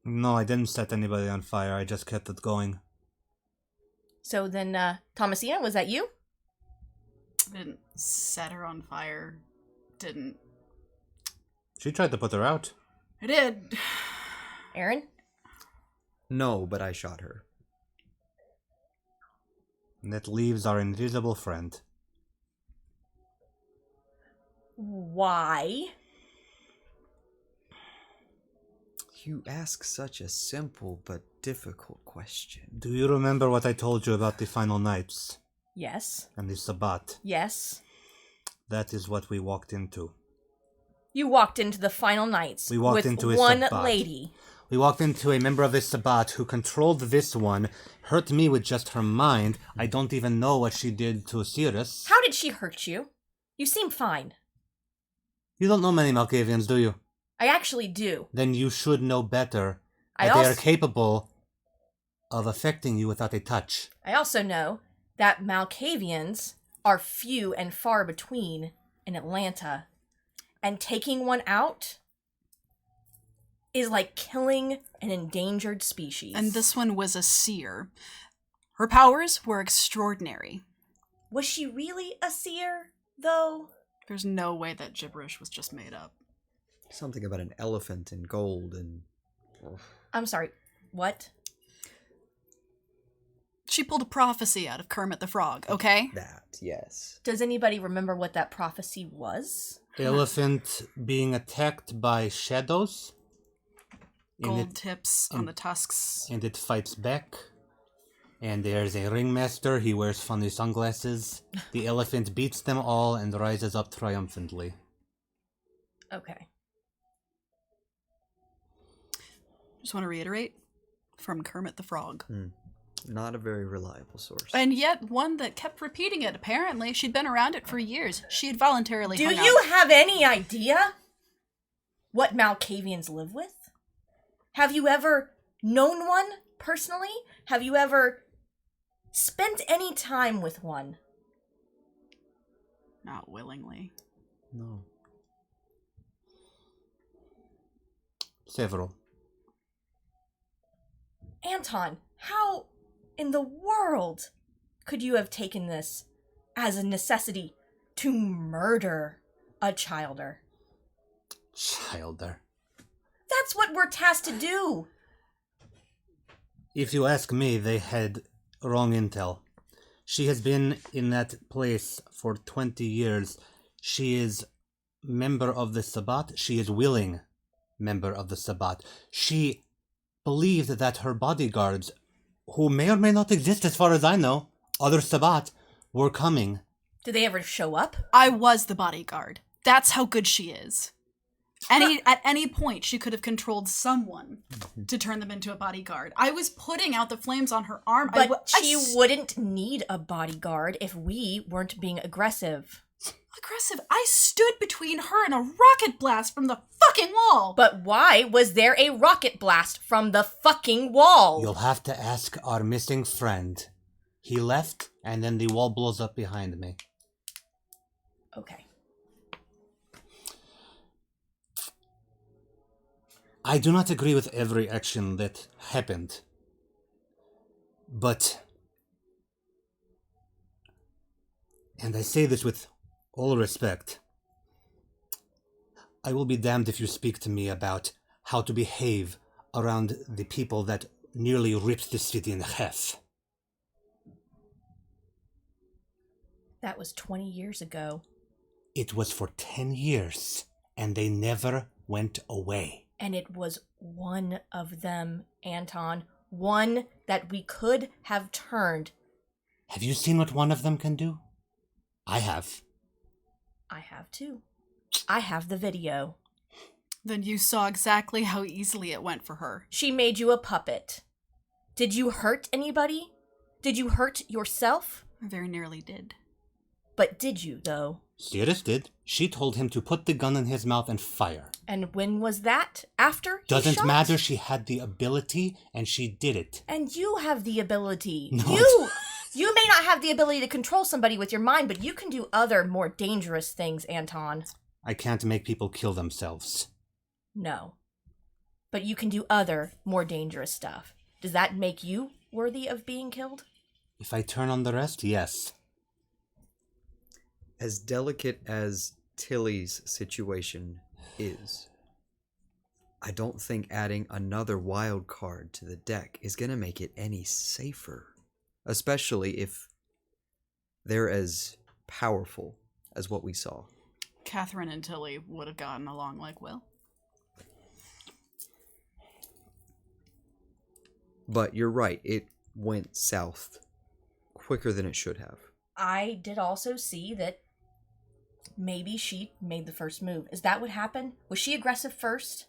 No, I didn't set anybody on fire. I just kept it going. So then, Thomasina, was that you? I didn't set her on fire. Didn't. She tried to put her out. I did. Aaron? No, but I shot her. And that leaves our invisible friend. Why? You ask such a simple but difficult question. Do you remember what I told you about the final nights Yes. and the Sabbat? Yes. That is what we walked into. You walked into the final nights We walked with into a one Sabbat. lady. We walked into a member of the Sabbat who controlled this one, hurt me with just her mind. I don't even know what she did to Cyrus. How did she hurt you? You seem fine. You don't know many Malkavians, do you? I actually do. Then you should know better I that they are also- capable of affecting you without a touch. I also know that Malkavians are few and far between in Atlanta. And taking one out is like killing an endangered species. And this one was a seer. Her powers were extraordinary. Was she really a seer, though? There's no way that gibberish was just made up. Something about an elephant and gold and... I'm sorry, what? She pulled a prophecy out of Kermit the Frog, okay? That, yes. Does anybody remember what that prophecy was? Elephant being attacked by shadows. And Gold tips on the tusks. And it fights back. And there's a ringmaster. He wears funny sunglasses. The elephant beats them all and rises up triumphantly. Okay. Just want to reiterate, from Kermit the Frog. Not a very reliable source. And yet one that kept repeating it, apparently. She'd been around it for years. She had voluntarily Do hung you out. have any idea what Malkavians live with? Have you ever known one personally? Have you ever spent any time with one? Not willingly. No. Several. Anton, how in the world could you have taken this as a necessity to murder a childer? Childer. That's what we're tasked to do. If you ask me, they had wrong intel. She has been in that place for 20 years. She is member of the Sabbat. She is willing member of the Sabbat. She believed that her bodyguards, who may or may not exist as far as I know, other Sabbat, were coming. Did they ever show up? I was the bodyguard. That's how good she is. At any point, she could have controlled someone to turn them into a bodyguard. I was putting out the flames on her arm. But she wouldn't need a bodyguard if we weren't being aggressive. Aggressive. I stood between her and a rocket blast from the fucking wall. But why was there a rocket blast from the fucking wall? You'll have to ask our missing friend. He left, and then the wall blows up behind me. Okay. I do not agree with every action that happened. But, and I say this with all respect, I will be damned if you speak to me about how to behave around the people that nearly ripped the city in half. That was 20 years ago. It was for 10 years, and they never went away. And it was one of them, Anton. One that we could have turned. Have you seen what one of them can do? I have. I have too. I have the video. Then you saw exactly how easily it went for her. She made you a puppet. Did you hurt anybody? Did you hurt yourself? I very nearly did. But did you, though? Cyrus did. She told him to put the gun in his mouth and fire. And when was that? After he Doesn't shot? matter. She had the ability, and she did it. And you have the ability. No, You may not have the ability to control somebody with your mind, but you can do other, more dangerous things, Anton. I can't make people kill themselves. No. But you can do other, more dangerous stuff. Does that make you worthy of being killed? If I turn on the rest, yes. As delicate as Tilly's situation is, I don't think adding another wild card to the deck is going to make it any safer. Especially if they're as powerful as what we saw. Kathrine and Tilly would have gotten along like Will. But you're right, it went south quicker than it should have. I did also see that maybe she made the first move. Is that what happened? Was she aggressive first?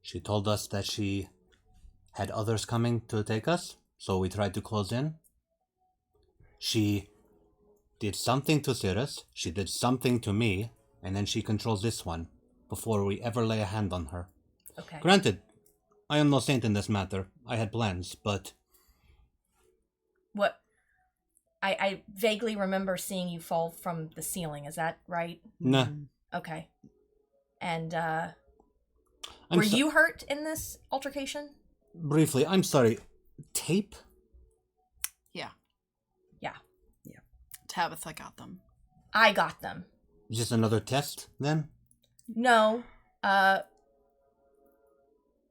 She told us that she had others coming to take us, so we tried to close in. She did something to Cyrus, she did something to me, and then she controls this one, before we ever lay a hand on her. Okay. Granted, I am no saint in this matter. I had plans, but... What? I vaguely remember seeing you fall from the ceiling, is that right? Nah. Okay. And, were you hurt in this altercation? Briefly, I'm sorry. Tape? Yeah. Yeah. Tabitha got them. I got them. Just another test, then? No.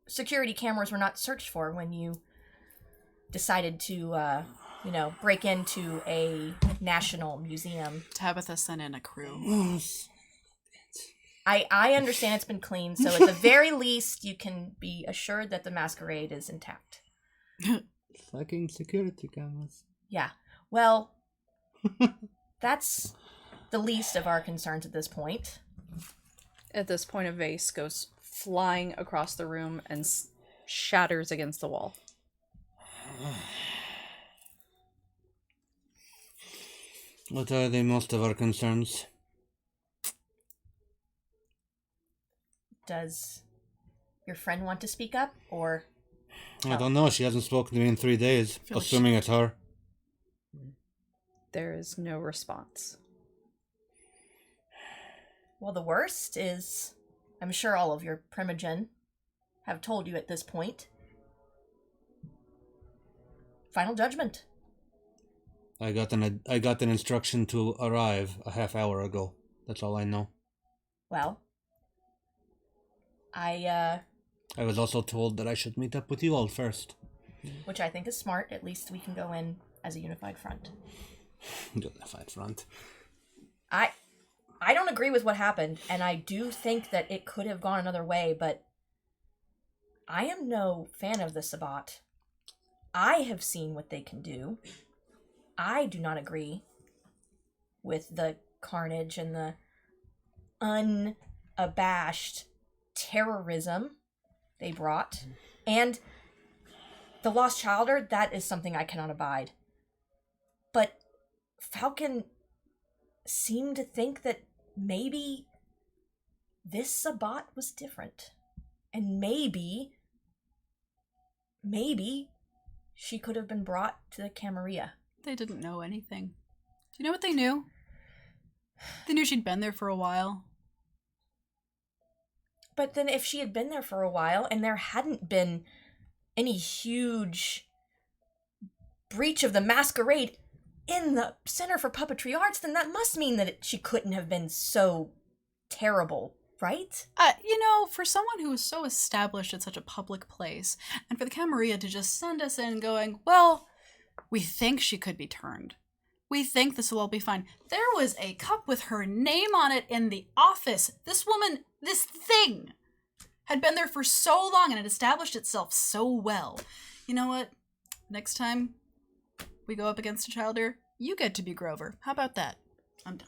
Security cameras were not searched for when you decided to, break into a national museum. Tabitha sent in a crew. I understand it's been cleaned, so at the very least, you can be assured that the Masquerade is intact. Fucking security cameras. Yeah. Well, that's the least of our concerns at this point. At this point, a vase goes flying across the room and shatters against the wall. What are the most of our concerns? Does your friend want to speak up, or... I don't know. She hasn't spoken to me in 3 days, assuming it's her. There is no response. Well, the worst is, I'm sure all of your Primogen have told you at this point. Final judgment. I got an instruction to arrive a half hour ago. That's all I know. Well, I was also told that I should meet up with you all first. Which I think is smart. At least we can go in as a unified front. Unified front. I don't agree with what happened, and I do think that it could have gone another way, but I am no fan of the Sabbat. I have seen what they can do. I do not agree with the carnage and the unabashed terrorism they brought. And the Lost Childer, that is something I cannot abide. But Falcon seemed to think that maybe this Sabbat was different. And maybe she could have been brought to the Camarilla. They didn't know anything. Do you know what they knew? They knew she'd been there for a while. But then if she had been there for a while and there hadn't been any huge breach of the Masquerade in the Center for Puppetry Arts, then that must mean that she couldn't have been so terrible, right? For someone who was so established at such a public place, and for the Camarilla to just send us in going, well, we think she could be turned. We think this will all be fine. There was a cup with her name on it in the office. This woman, this thing, had been there for so long and had established itself so well. You know what? Next time we go up against a Childer, you get to be Grover. How about that? I'm done.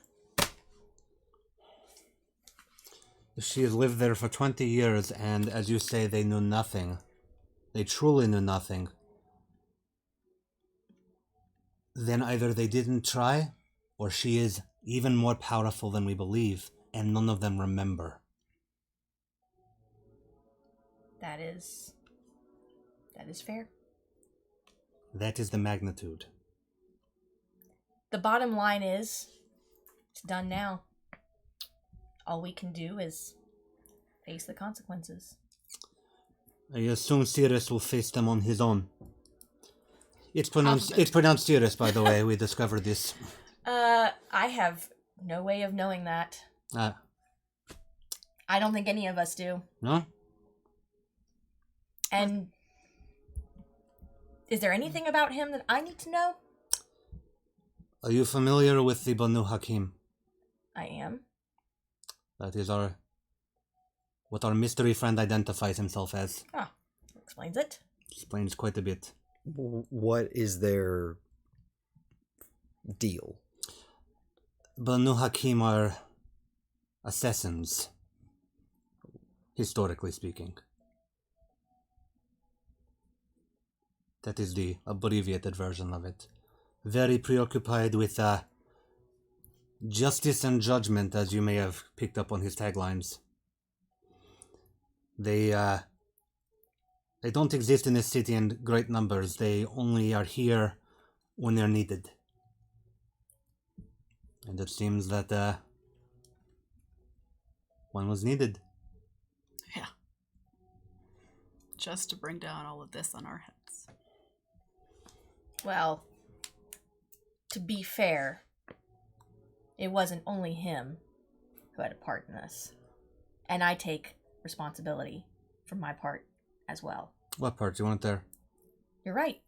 She has lived there for 20 years, and as you say, they knew nothing. They truly knew nothing. Then either they didn't try, or she is even more powerful than we believe, and none of them remember. That is fair. That is the magnitude. The bottom line is, it's done now. All we can do is face the consequences. I assume Cyrus will face them on his own. It's pronounced Cyrus, by the way. We discovered this. I have no way of knowing that. I don't think any of us do. No? And is there anything about him that I need to know? Are you familiar with the Banu Haqim? I am. That is what our mystery friend identifies himself as. Ah, explains it. Explains quite a bit. What is their deal? Banu Haqim are assassins, historically speaking. That is the abbreviated version of it. Very preoccupied with justice and judgment, as you may have picked up on his taglines. They don't exist in this city in great numbers. They only are here when they're needed. And it seems that one was needed. Yeah. Just to bring down all of this on our heads. Well, to be fair, it wasn't only him who had a part in this. And I take responsibility for my part as well. What part? You want there? You're right.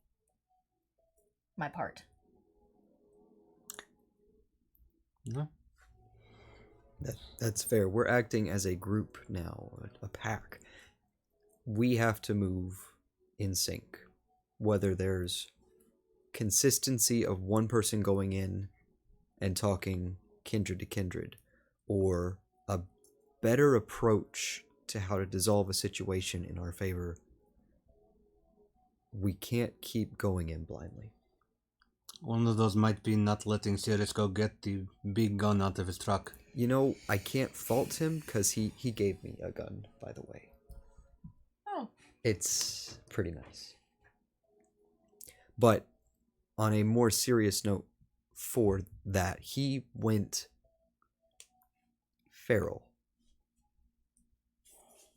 My part. No. That's fair. We're acting as a group now, a pack. We have to move in sync. Whether there's consistency of one person going in and talking kindred to kindred, or a better approach to how to dissolve a situation in our favor, we can't keep going in blindly. One of those might be not letting Cyrus go get the big gun out of his truck. You know, I can't fault him because he gave me a gun, by the way. Oh. It's pretty nice. But on a more serious note for that, he went feral.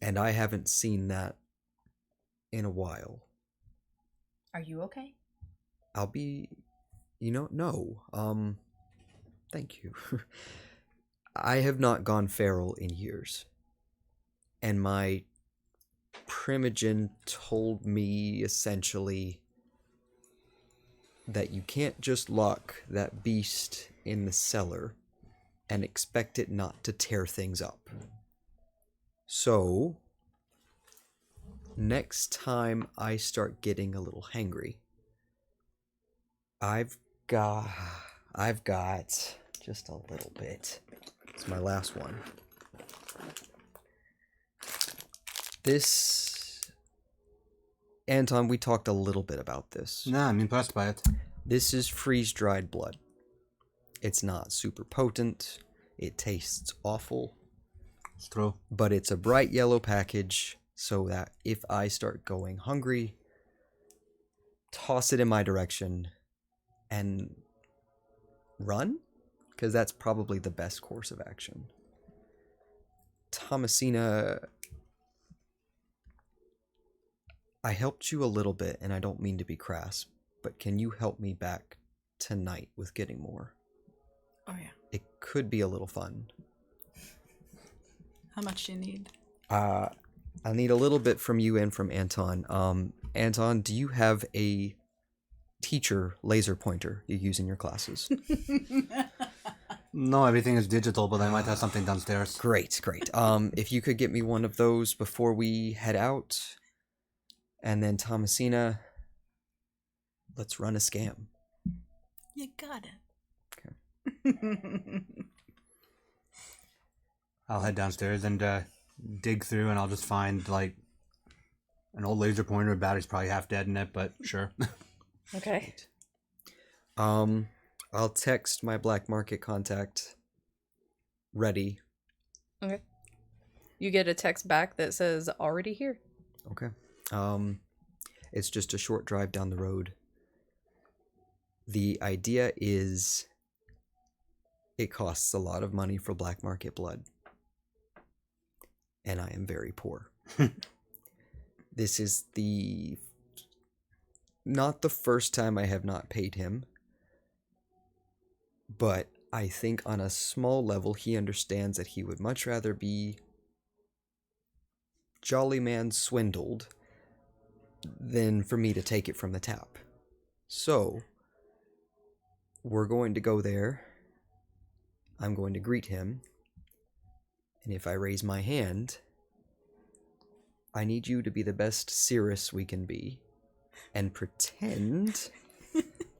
And I haven't seen that in a while. Are you okay? I'll be... no. Thank you. I have not gone feral in years. And my Primogen told me essentially that you can't just lock that beast in the cellar and expect it not to tear things up. So, next time I start getting a little hangry, I've got just a little bit. It's my last one. This, Anton, we talked a little bit about this. Nah, I'm impressed by it. This is freeze-dried blood. It's not super potent. It tastes awful. It's true. But it's a bright yellow package, so that if I start going hungry, toss it in my direction and run? Because that's probably the best course of action. Thomasina, I helped you a little bit, and I don't mean to be crass, but can you help me back tonight with getting more? Oh, yeah. It could be a little fun. How much do you need? I need a little bit from you and from Anton. Anton, do you have a teacher laser pointer you use in your classes? No, everything is digital, but I might have something downstairs. Great. If you could get me one of those before we head out. And then Thomasina, let's run a scam. You got it. Okay. I'll head downstairs and dig through, and I'll just find like an old laser pointer. Battery's probably half dead in it, but sure. Okay. I'll text my black market contact. Ready. Okay. You get a text back that says already here. Okay. It's just a short drive down the road. The idea is it costs a lot of money for black market blood. And I am very poor. This is not the first time I have not paid him. But I think on a small level he understands that he would much rather be jolly man swindled than for me to take it from the tap. So, we're going to go there. I'm going to greet him. And if I raise my hand, I need you to be the best Cyrus we can be and pretend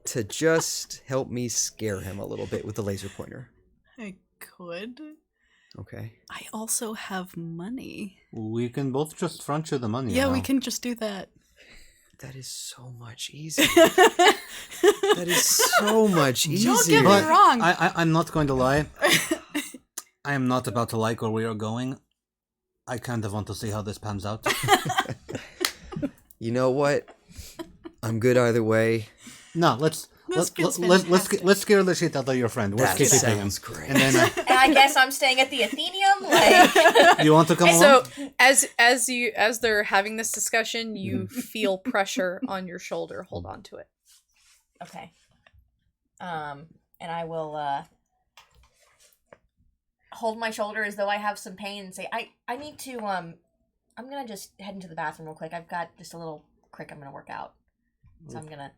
to just help me scare him a little bit with the laser pointer. I could. Okay. I also have money. We can both just front you the money. Yeah, we now. can just do that. That is so much easier. That is so much easier. Don't get me But wrong. I'm not going to lie. I am not about to like where we are going. I kind of want to see how this pans out. You know what? I'm good either way. No, let's scare the shit out of your friend. Let's That keep it him. sounds great. And then And I guess I'm staying at the Athenium. Like, you want to come along? So as they're having this discussion, you feel pressure on your shoulder. Hold on to it. okay. And I will hold my shoulder as though I have some pain and say, I need to I'm gonna just head into the bathroom real quick. I've got just a little crick I'm gonna work out. So I'm gonna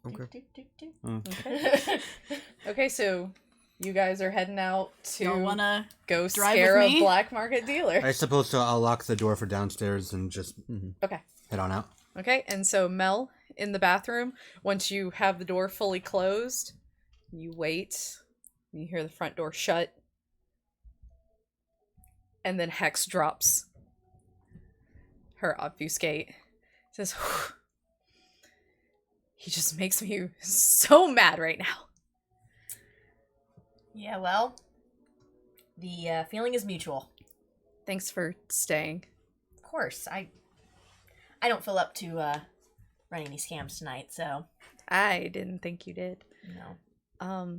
Okay. Okay. Okay, so you guys are heading out Y'all to wanna go drive scare with a me? black market dealer. I suppose so. I'll lock the door for downstairs and just Okay. head on out. Okay, and so Mel, in the bathroom, once you have the door fully closed, you wait. You hear the front door shut. And then Hex drops her obfuscate. Says, "Whew. He just makes me so mad right now." Yeah, well, the feeling is mutual. Thanks for staying. Of course, I don't feel up to running any scams tonight, so I didn't think you did. no.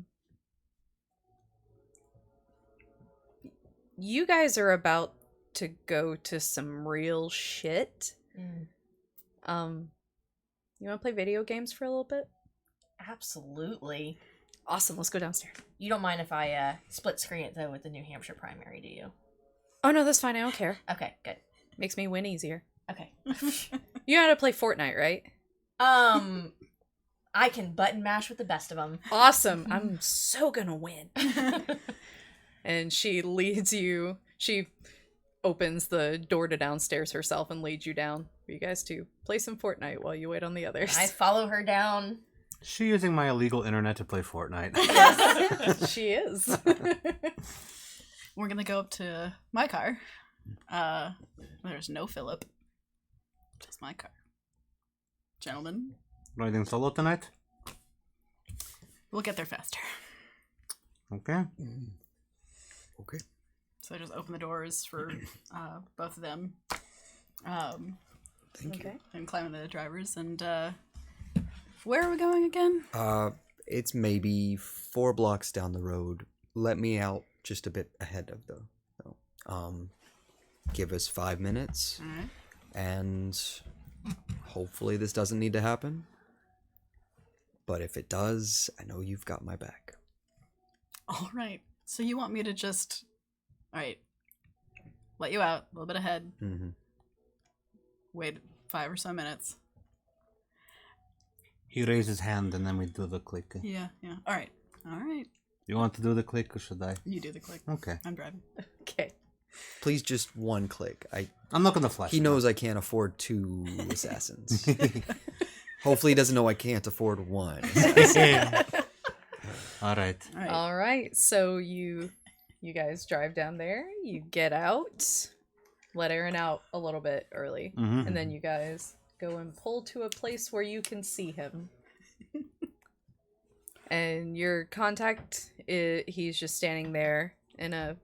You guys are about to go to some real shit. Mm, You want to play video games for a little bit? absolutely. Awesome, let's go downstairs. You don't mind if I split screen it though with the New Hampshire primary, do you? Oh no, that's fine, I don't care. Okay, good. Makes me win easier. Okay. You know how to play Fortnite, right? I can button mash with the best of them. Awesome, I'm so gonna win. And she leads you, she opens the door to downstairs herself and leads you down for you guys to play some Fortnite while you wait on the others. I follow her down. She using my illegal internet to play Fortnite. She is. We're gonna go up to my car. There's no Philip. Just my car. Gentlemen, Riding solo tonight? we'll get there faster. Okay. Okay. So I just open the doors for both of them. Thank you. Okay. And climb into the drivers. And where are we going again? It's maybe 4 blocks down the road. Let me out just a bit ahead of the. Give us 5 minutes, All right. and hopefully this doesn't need to happen. But if it does, I know you've got my back. All right. So you want me to just, all right, let you out a little bit ahead. Mm-hmm. Wait 5 or so minutes. He raised his hand and then we do the click. Yeah. All right. You want to do the click or should I? You do the click. Okay. I'm driving. Okay. Please, just 1 click. I'm not going to flash. He knows I can't afford 2 assassins. Hopefully he doesn't know I can't afford 1 assassin. All right. All right. So you guys drive down there. You get out. Let Aaron out a little bit early, Mhm. and then you guys go and pull to a place where you can see him. And your contact, he's just standing there in a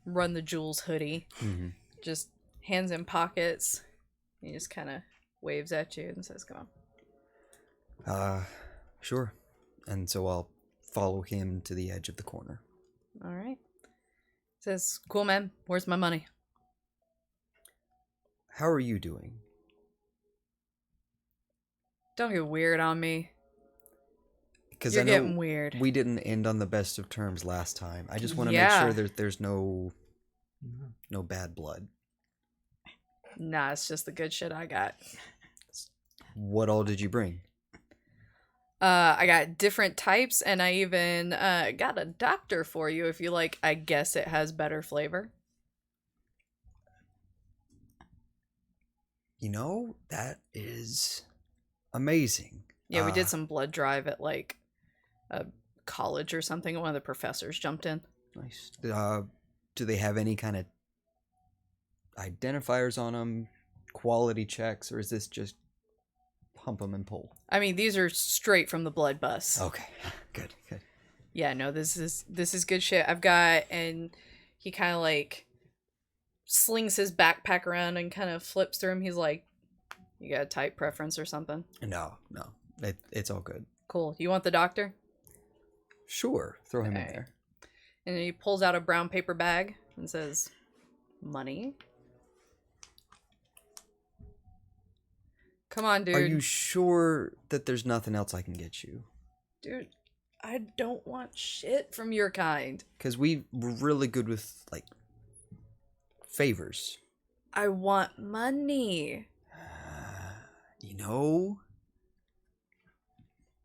Run the Jewels hoodie. Mm-hmm. Just hands in pockets. He just kind of waves at you and says, come on. Sure. And so I'll follow him to the edge of the corner. All right. Says, cool, man. Where's my money? How are you doing? Don't get weird on me. Because You're I know getting weird. we didn't end on the best of terms last time. I just want to Yeah. make sure that there's no bad blood. Nah, it's just the good shit I got. What all did you bring? I got different types, and I even got a doctor for you if you like. I guess it has better flavor. You know, that is amazing. Yeah, we did some blood drive at like a college or something. One of the professors jumped in. Nice. Do they have any kind of identifiers on them, quality checks, or is this just pump them and pull? I mean, these are straight from the blood bus. Okay, good. Yeah, no, this is good shit. I've got, and he kind of like slings his backpack around and kind of flips through him. He's like, "You got a type preference or something?" No, it's all good. Cool. You want the doctor? Sure, throw him in Okay. there. And he pulls out a brown paper bag and says, "Money." Come on, dude. Are you sure that there's nothing else I can get you? Dude, I don't want shit from your kind. Because we're really good with, like, favors. I want money. You know,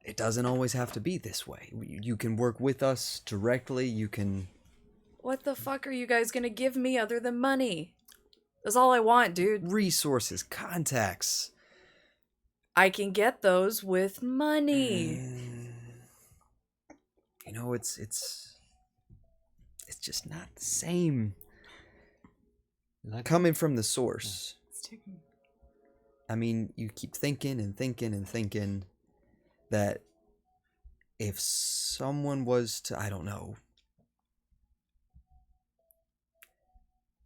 it doesn't always have to be this way. You can work with us directly. You can... What the fuck are you guys gonna give me other than money? That's all I want, dude. Resources, contacts. I can get those with money. You know, it's just not the same. Coming from the source. I mean, you keep thinking and thinking and thinking that if someone was to, I don't know,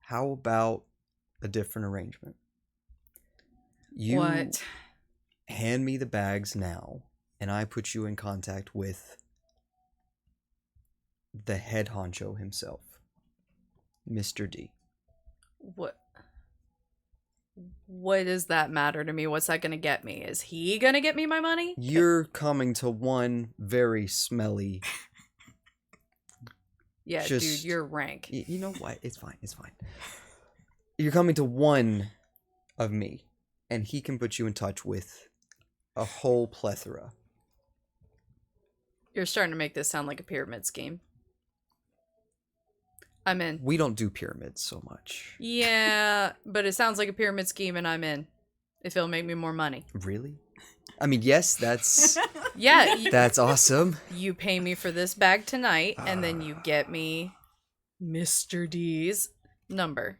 how about a different arrangement? You What? hand me the bags now, and I put you in contact with the head honcho himself, Mr. D. What does that matter to me? What's that gonna get me? Is he gonna get me my money? You're coming to one very smelly... Yeah, just- dude, you're rank. You know what? It's fine. You're coming to one of me, and he can put you in touch with a whole plethora. You're starting to make this sound like a pyramid scheme. I'm in. We don't do pyramids so much. Yeah, but it sounds like a pyramid scheme and I'm in. If it'll make me more money. Really? I mean, yes, that's Yeah, that's awesome. you pay me for this bag tonight, and then you get me Mr. D's number.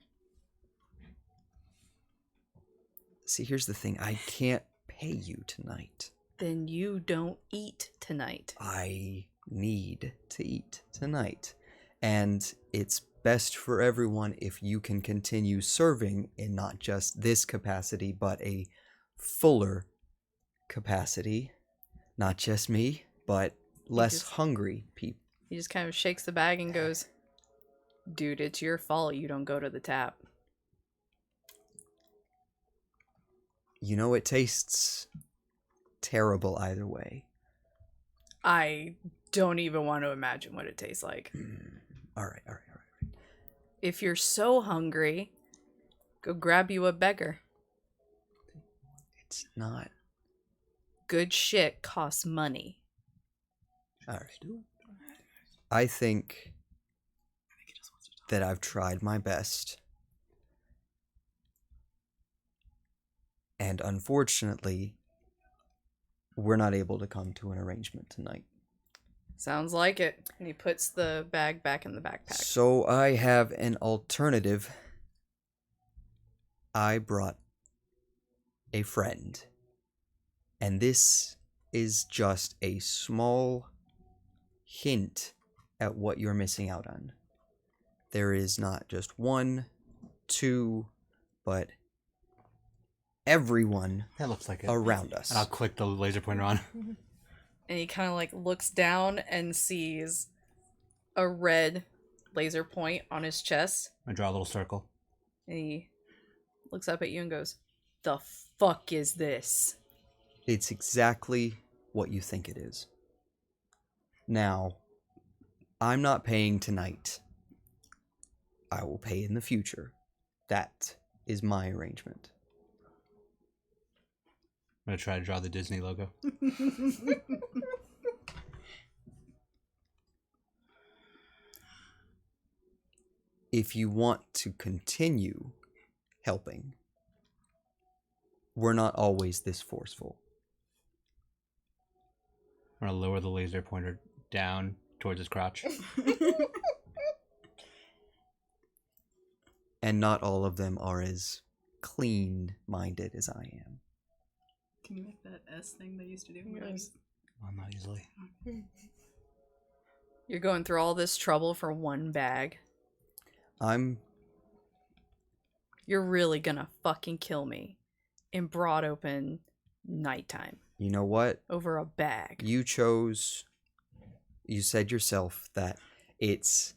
See, here's the thing. I can't pay you tonight. Then you don't eat tonight. I need to eat tonight. And it's best for everyone if you can continue serving in not just this capacity, but a fuller capacity. Not just me, but less hungry people. He just kind of shakes the bag and goes, "Dude, it's your fault you don't go to the tap." You know, it tastes terrible either way. I don't even want to imagine what it tastes like. All right. If you're so hungry, go grab you a beggar. It's not. Good shit costs money. All right. I think that I've tried my best. And unfortunately, we're not able to come to an arrangement tonight. Sounds like it. And he puts the bag back in the backpack. So I have an alternative. I brought a friend. And this is just a small hint at what you're missing out on. There is not just 1, 2, but everyone That looks like it. around us. And I'll click the laser pointer on. And he kind of like looks down and sees a red laser point on his chest. I draw a little circle. And he looks up at you and goes, "The fuck is this?" It's exactly what you think it is. Now, I'm not paying tonight. I will pay in the future. That is my arrangement. I'm going to try to draw the Disney logo. If you want to continue helping, we're not always this forceful. I'm going to lower the laser pointer down towards his crotch. And not all of them are as clean-minded as I am. Can you make that S thing they used to do? Yes. Well, not easily. You're going through all this trouble for one bag. You're really gonna fucking kill me in broad open nighttime. You know what? Over a bag. You said yourself that it's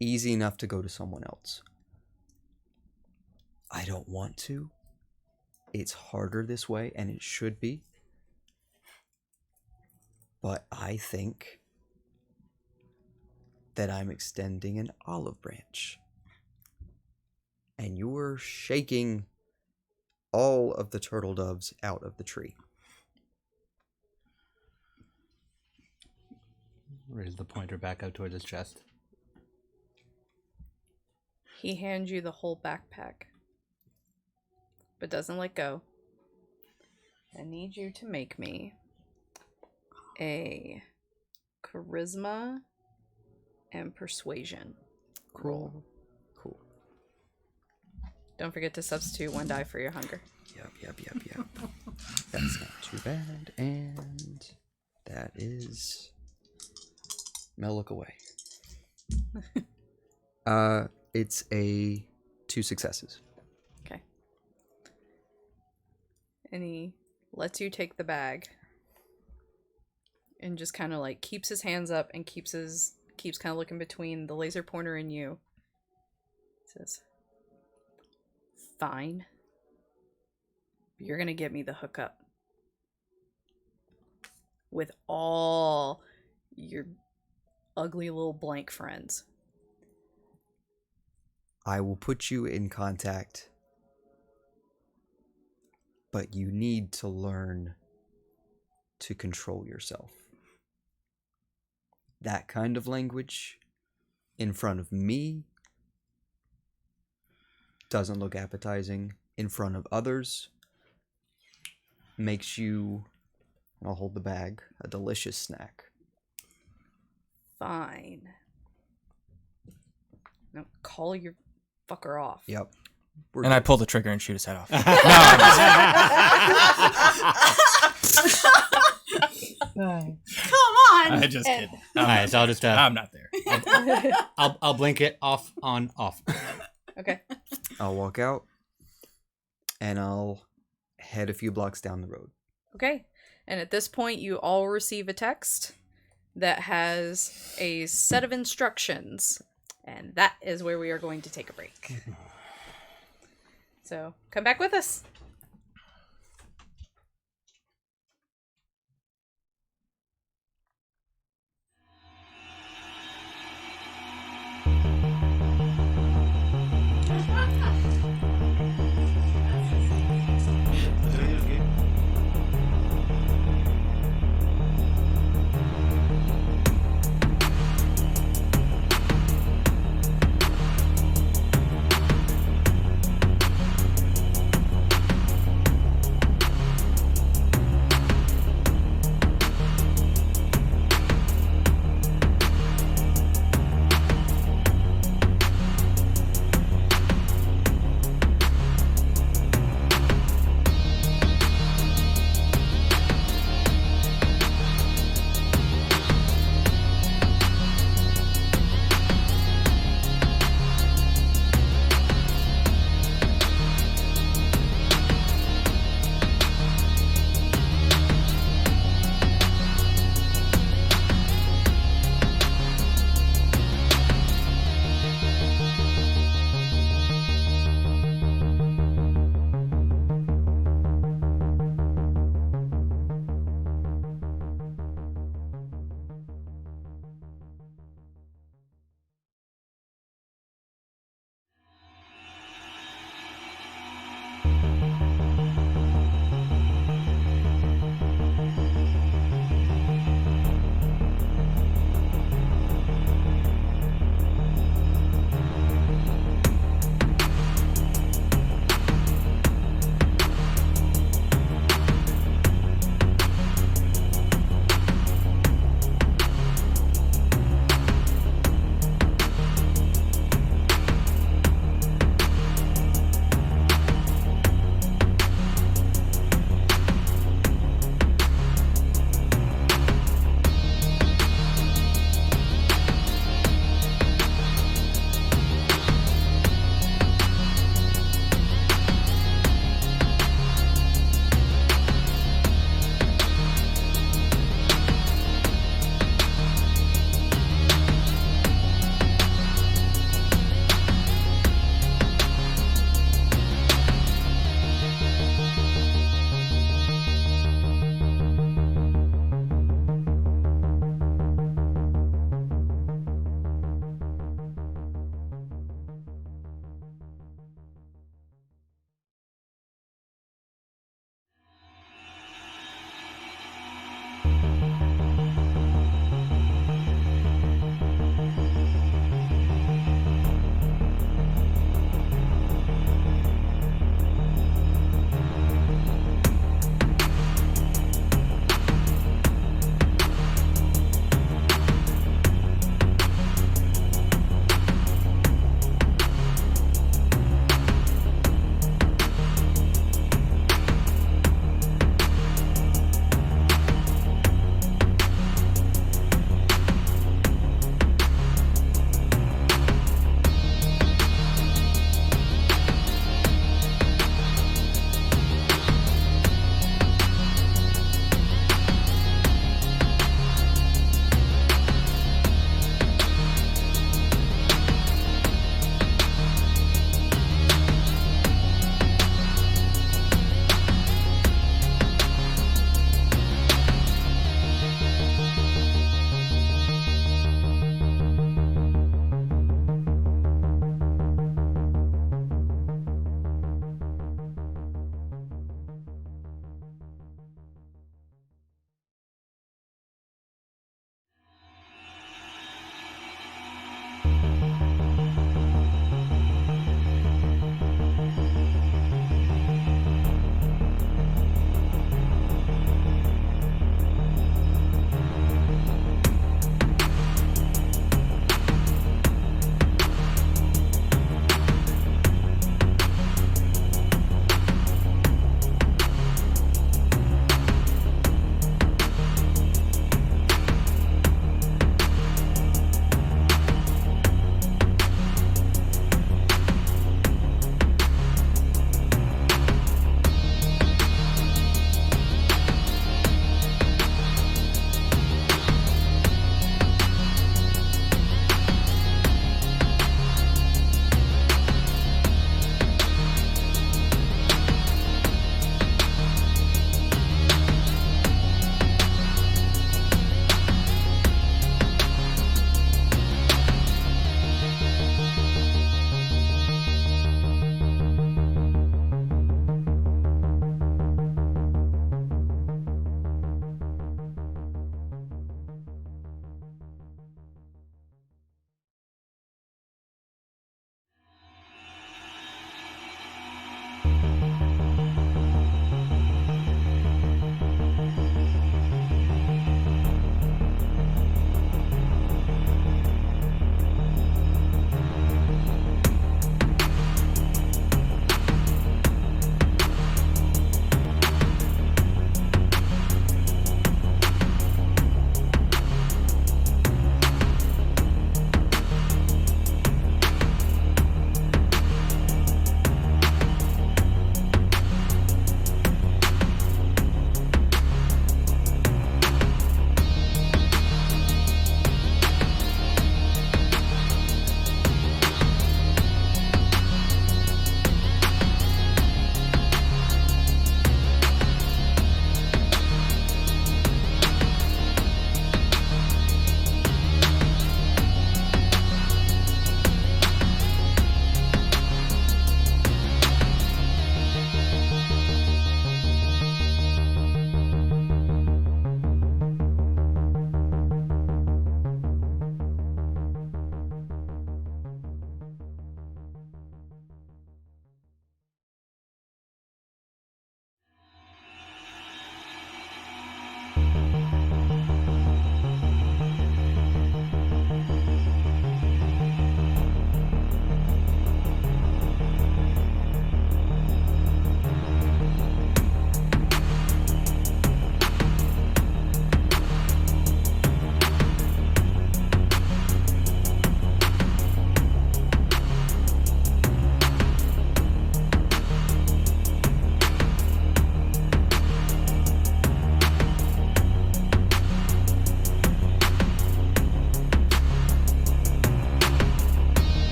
easy enough to go to someone else. I don't want to. It's harder this way, and it should be. But I think that I'm extending an olive branch. And you're shaking all of the turtle doves out of the tree. Raise the pointer back out towards his chest. He hands you the whole backpack, but doesn't let go. I need you to make me a charisma and persuasion roll. Cool. Don't forget to substitute 1 die for your hunger. Yep. That's not too bad. And that is... Mel, look away. It's a 2 successes. Okay. And he lets you take the bag and just kind of like keeps his hands up and keeps kind of looking between the laser pointer and you. Says, "Fine. You're gonna get me the hookup with all your ugly little blank friends. I will put you in contact, but you need to learn to control yourself. That kind of language in front of me doesn't look appetizing. In front of others makes you, I'll hold the bag, a delicious snack. Fine. Now call your fucker off." Yep. And I pull the trigger and shoot his head off. Come on! I just kidding. Alright, so I'll just... I'm not there. I'll blink it off, on, off. Okay. I'll walk out, and I'll head a few blocks down the road. Okay. And at this point, you all receive a text that has a set of instructions. And that is where we are going to take a break. So, come back with us.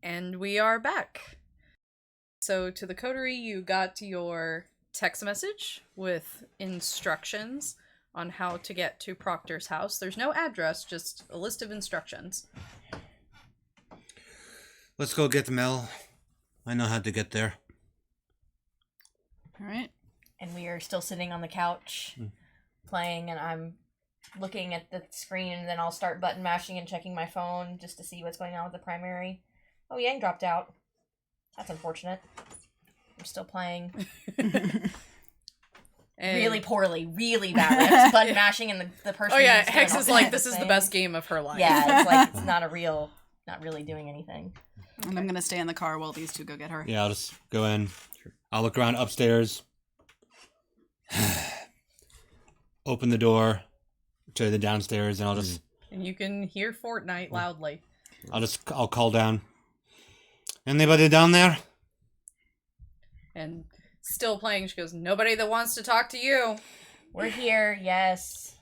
And we are back. So to the coterie, you got your text message with instructions on how to get to Proctor's house. There's no address, just a list of instructions. Let's go get Mel. I know how to get there. All right. And we are still sitting on the couch playing, and I'm looking at the screen, and then I'll start button mashing and checking my phone just to see what's going on with the primary. Oh, Yang dropped out. That's unfortunate. I'm still playing. Really poorly, really badly. I'm just button mashing, and the person. Oh yeah, who's doing Hex all is like, the this is the thing. best game of her life. Yeah, it's like it's not really doing anything. And I'm gonna stay in the car while these two go get her. Yeah, I'll just go in. I'll look around upstairs. Open the door to the downstairs, and I'll just... And you can hear Fortnite loudly. I'll call down. Anybody down there? And still playing, she goes, nobody that wants to talk to you. We're here, yes.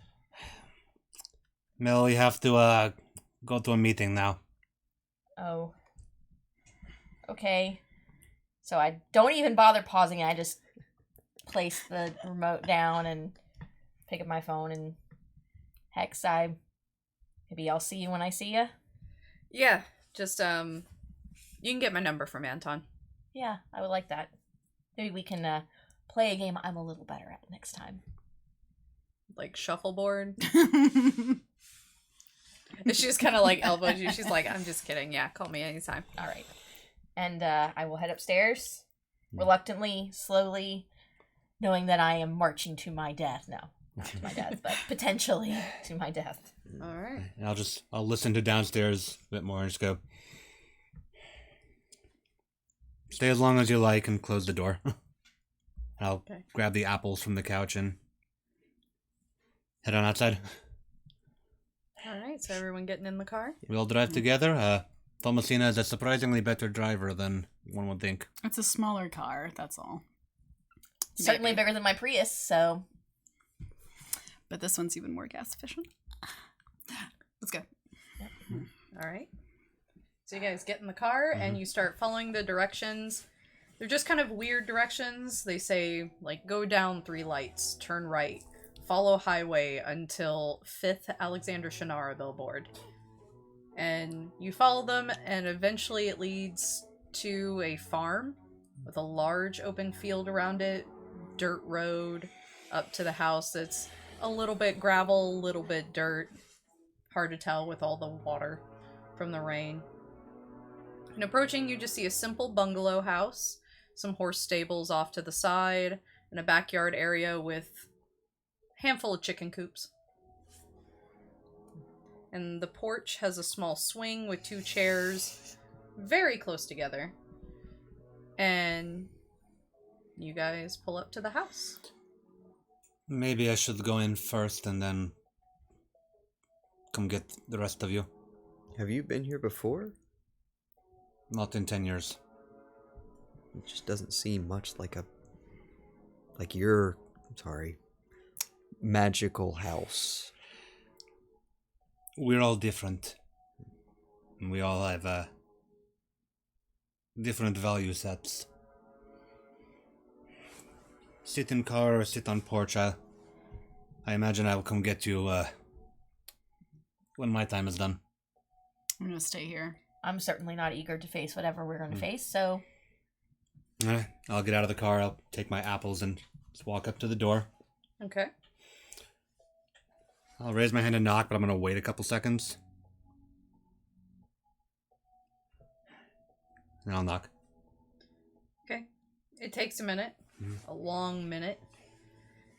Mel, you have to go to a meeting now. Oh. Okay. So I don't even bother pausing it. I just place the remote down and pick up my phone and Hex, maybe I'll see you when I see you. Yeah, just, you can get my number from Anton. Yeah, I would like that. Maybe we can play a game I'm a little better at next time. Like shuffleboard. And she just kind of like elbows you. She's like, I'm just kidding. Yeah, call me anytime. All right. And I will head upstairs, reluctantly, slowly, knowing that I am marching to my death. No, not to my death, but potentially to my death. All right. And I'll listen to downstairs a bit more and just go, stay as long as you like and close the door. I'll grab the apples from the couch and head on outside. All right, so everyone getting in the car? We all drive together. Thomasina is a surprisingly better driver than one would think. It's a smaller car, that's all. Certainly bigger than my Prius, so... But this one's even more gas efficient. Let's go. All right. So you guys get in the car and you start following the directions. They're just kind of weird directions. They say, like, go down 3 lights, turn right, follow highway until 5th Alexander Shannara billboard. And you follow them, and eventually it leads to a farm with a large open field around it, dirt road up to the house that's a little bit gravel, a little bit dirt. Hard to tell with all the water from the rain. And approaching, you just see a simple bungalow house, some horse stables off to the side, and a backyard area with a handful of chicken coops. And the porch has a small swing with 2 chairs very close together. And you guys pull up to the house. Maybe I should go in first and then come get the rest of you. Have you been here before? Not in 10 years. It just doesn't seem much like your magical house. We're all different. And we all have different value sets. Sit in car or sit on porch. I imagine I will come get you when my time is done. I'm gonna stay here. I'm certainly not eager to face whatever we're going to face, so... I'll get out of the car, I'll take my apples and just walk up to the door. Okay. I'll raise my hand and knock, but I'm going to wait a couple seconds. And I'll knock. Okay. It takes a minute. A long minute.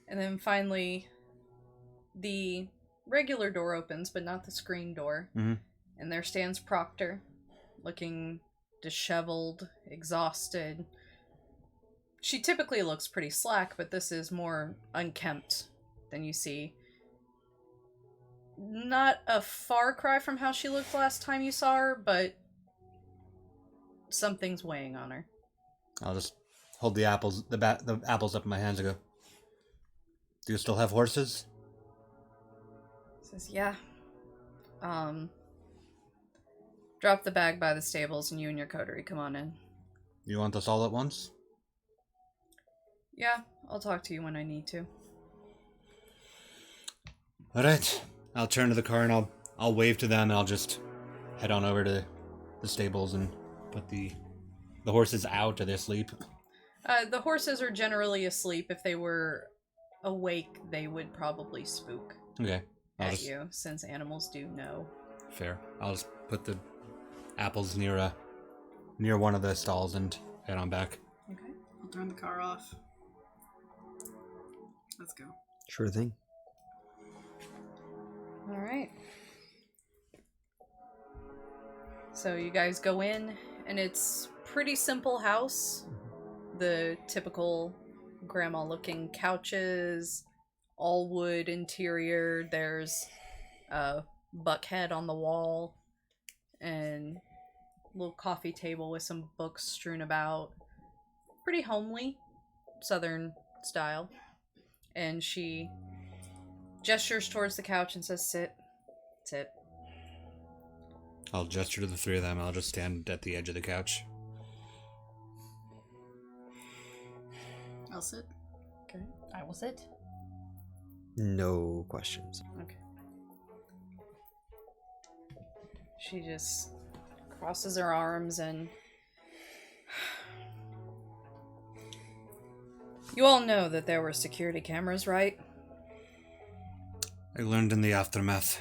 And then finally, the regular door opens, but not the screen door. Mm-hmm. And there stands Proctor, looking disheveled, exhausted. She typically looks pretty slack, but this is more unkempt than you see. Not a far cry from how she looked last time you saw her, but something's weighing on her. I'll just hold the apples, the apples up in my hands and go, do you still have horses? Says, yeah. Drop the bag by the stables and you and your coterie come on in. You want us all at once? Yeah, I'll talk to you when I need to. Alright. I'll turn to the car and I'll wave to them and I'll just head on over to the stables and put the horses out. Are they asleep? The horses are generally asleep. If they were awake, they would probably spook Okay. at you, since animals do know. Fair. I'll just put the apples near one of the stalls and head on back. Okay. I'll turn the car off. Let's go. Sure thing. All right. So you guys go in, and it's pretty simple house. The typical grandma-looking couches, all wood interior. There's a buckhead on the wall, and a little coffee table with some books strewn about. Pretty homely, southern style. And she gestures towards the couch and says, "Sit. Sit." I'll gesture to the three of them. I'll just stand at the edge of the couch. I'll sit. Okay. I will sit. No questions. Okay. She just crosses her arms and... You all know that there were security cameras, right? I learned in the aftermath.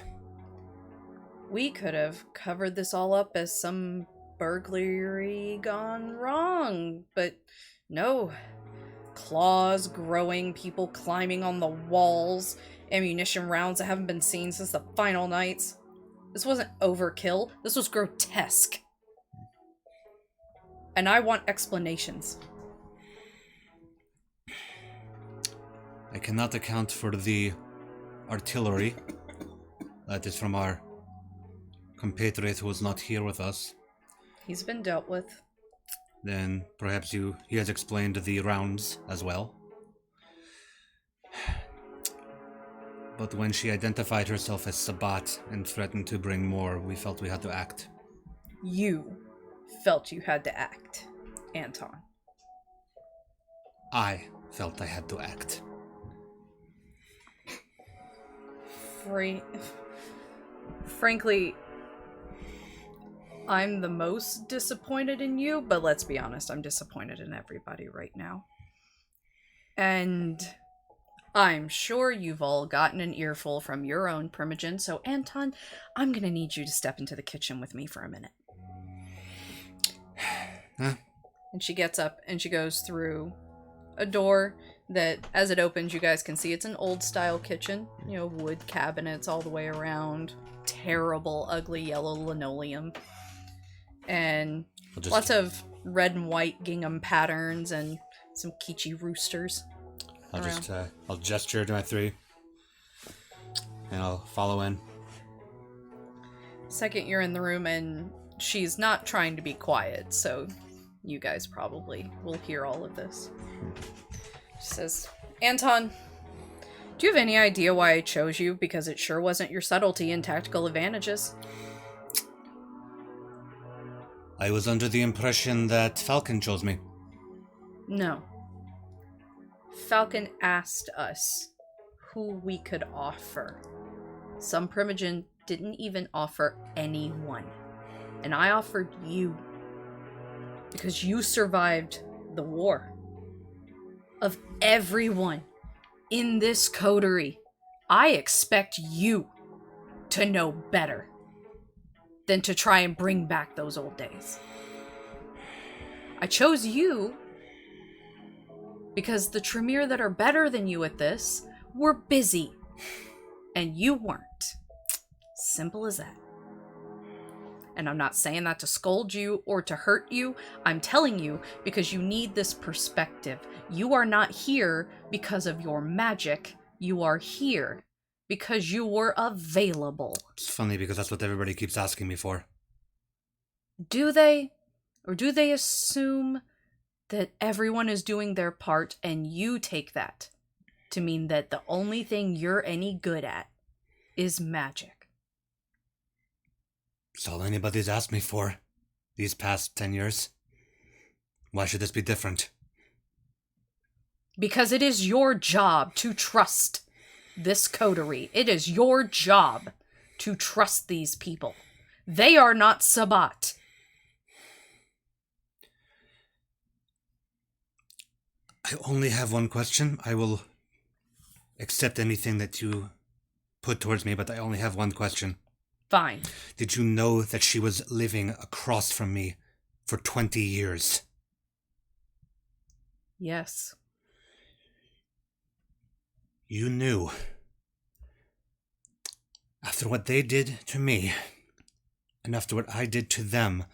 We could have covered this all up as some burglary gone wrong, but no. Claws growing, people climbing on the walls, ammunition rounds that haven't been seen since the final nights. This wasn't overkill, this was grotesque. And I want explanations. I cannot account for the artillery. That is from our compatriot who was not here with us. He's been dealt with. Then perhaps he has explained the rounds as well. But when she identified herself as Sabat and threatened to bring more, we felt we had to act. You felt you had to act, Anton. I felt I had to act. Frankly, I'm the most disappointed in you, but let's be honest, I'm disappointed in everybody right now. And I'm sure you've all gotten an earful from your own Primogen, so Anton, I'm gonna need you to step into the kitchen with me for a minute. Huh? And she gets up and she goes through a door that, as it opens, you guys can see it's an old-style kitchen. You know, wood cabinets all the way around. Terrible, ugly yellow linoleum. And lots of red and white gingham patterns and some kitschy roosters. I'll gesture to my three. And I'll follow in. Second, you're in the room and she's not trying to be quiet, so you guys probably will hear all of this. She says, "Anton, do you have any idea why I chose you? Because it sure wasn't your subtlety and tactical advantages." I was under the impression that Falcon chose me. No. Falcon asked us who we could offer. Some Primogen didn't even offer anyone. And I offered you. Because you survived the war. Of everyone in this coterie, I expect you to know better than to try and bring back those old days. I chose you because the Tremere that are better than you at this were busy, and you weren't. Simple as that. And I'm not saying that to scold you or to hurt you. I'm telling you because you need this perspective. You are not here because of your magic. You are here because you were available. It's funny because that's what everybody keeps asking me for. Do they? Or do they assume that everyone is doing their part and you take that to mean that the only thing you're any good at is magic? It's all anybody's asked me for these past 10 years. Why should this be different? Because it is your job to trust this coterie. It is your job to trust these people. They are not Sabbat. I only have one question. I will accept anything that you put towards me, but I only have one question. Fine. Did you know that she was living across from me for 20 years? Yes. You knew, after what they did to me, and after what I did to them,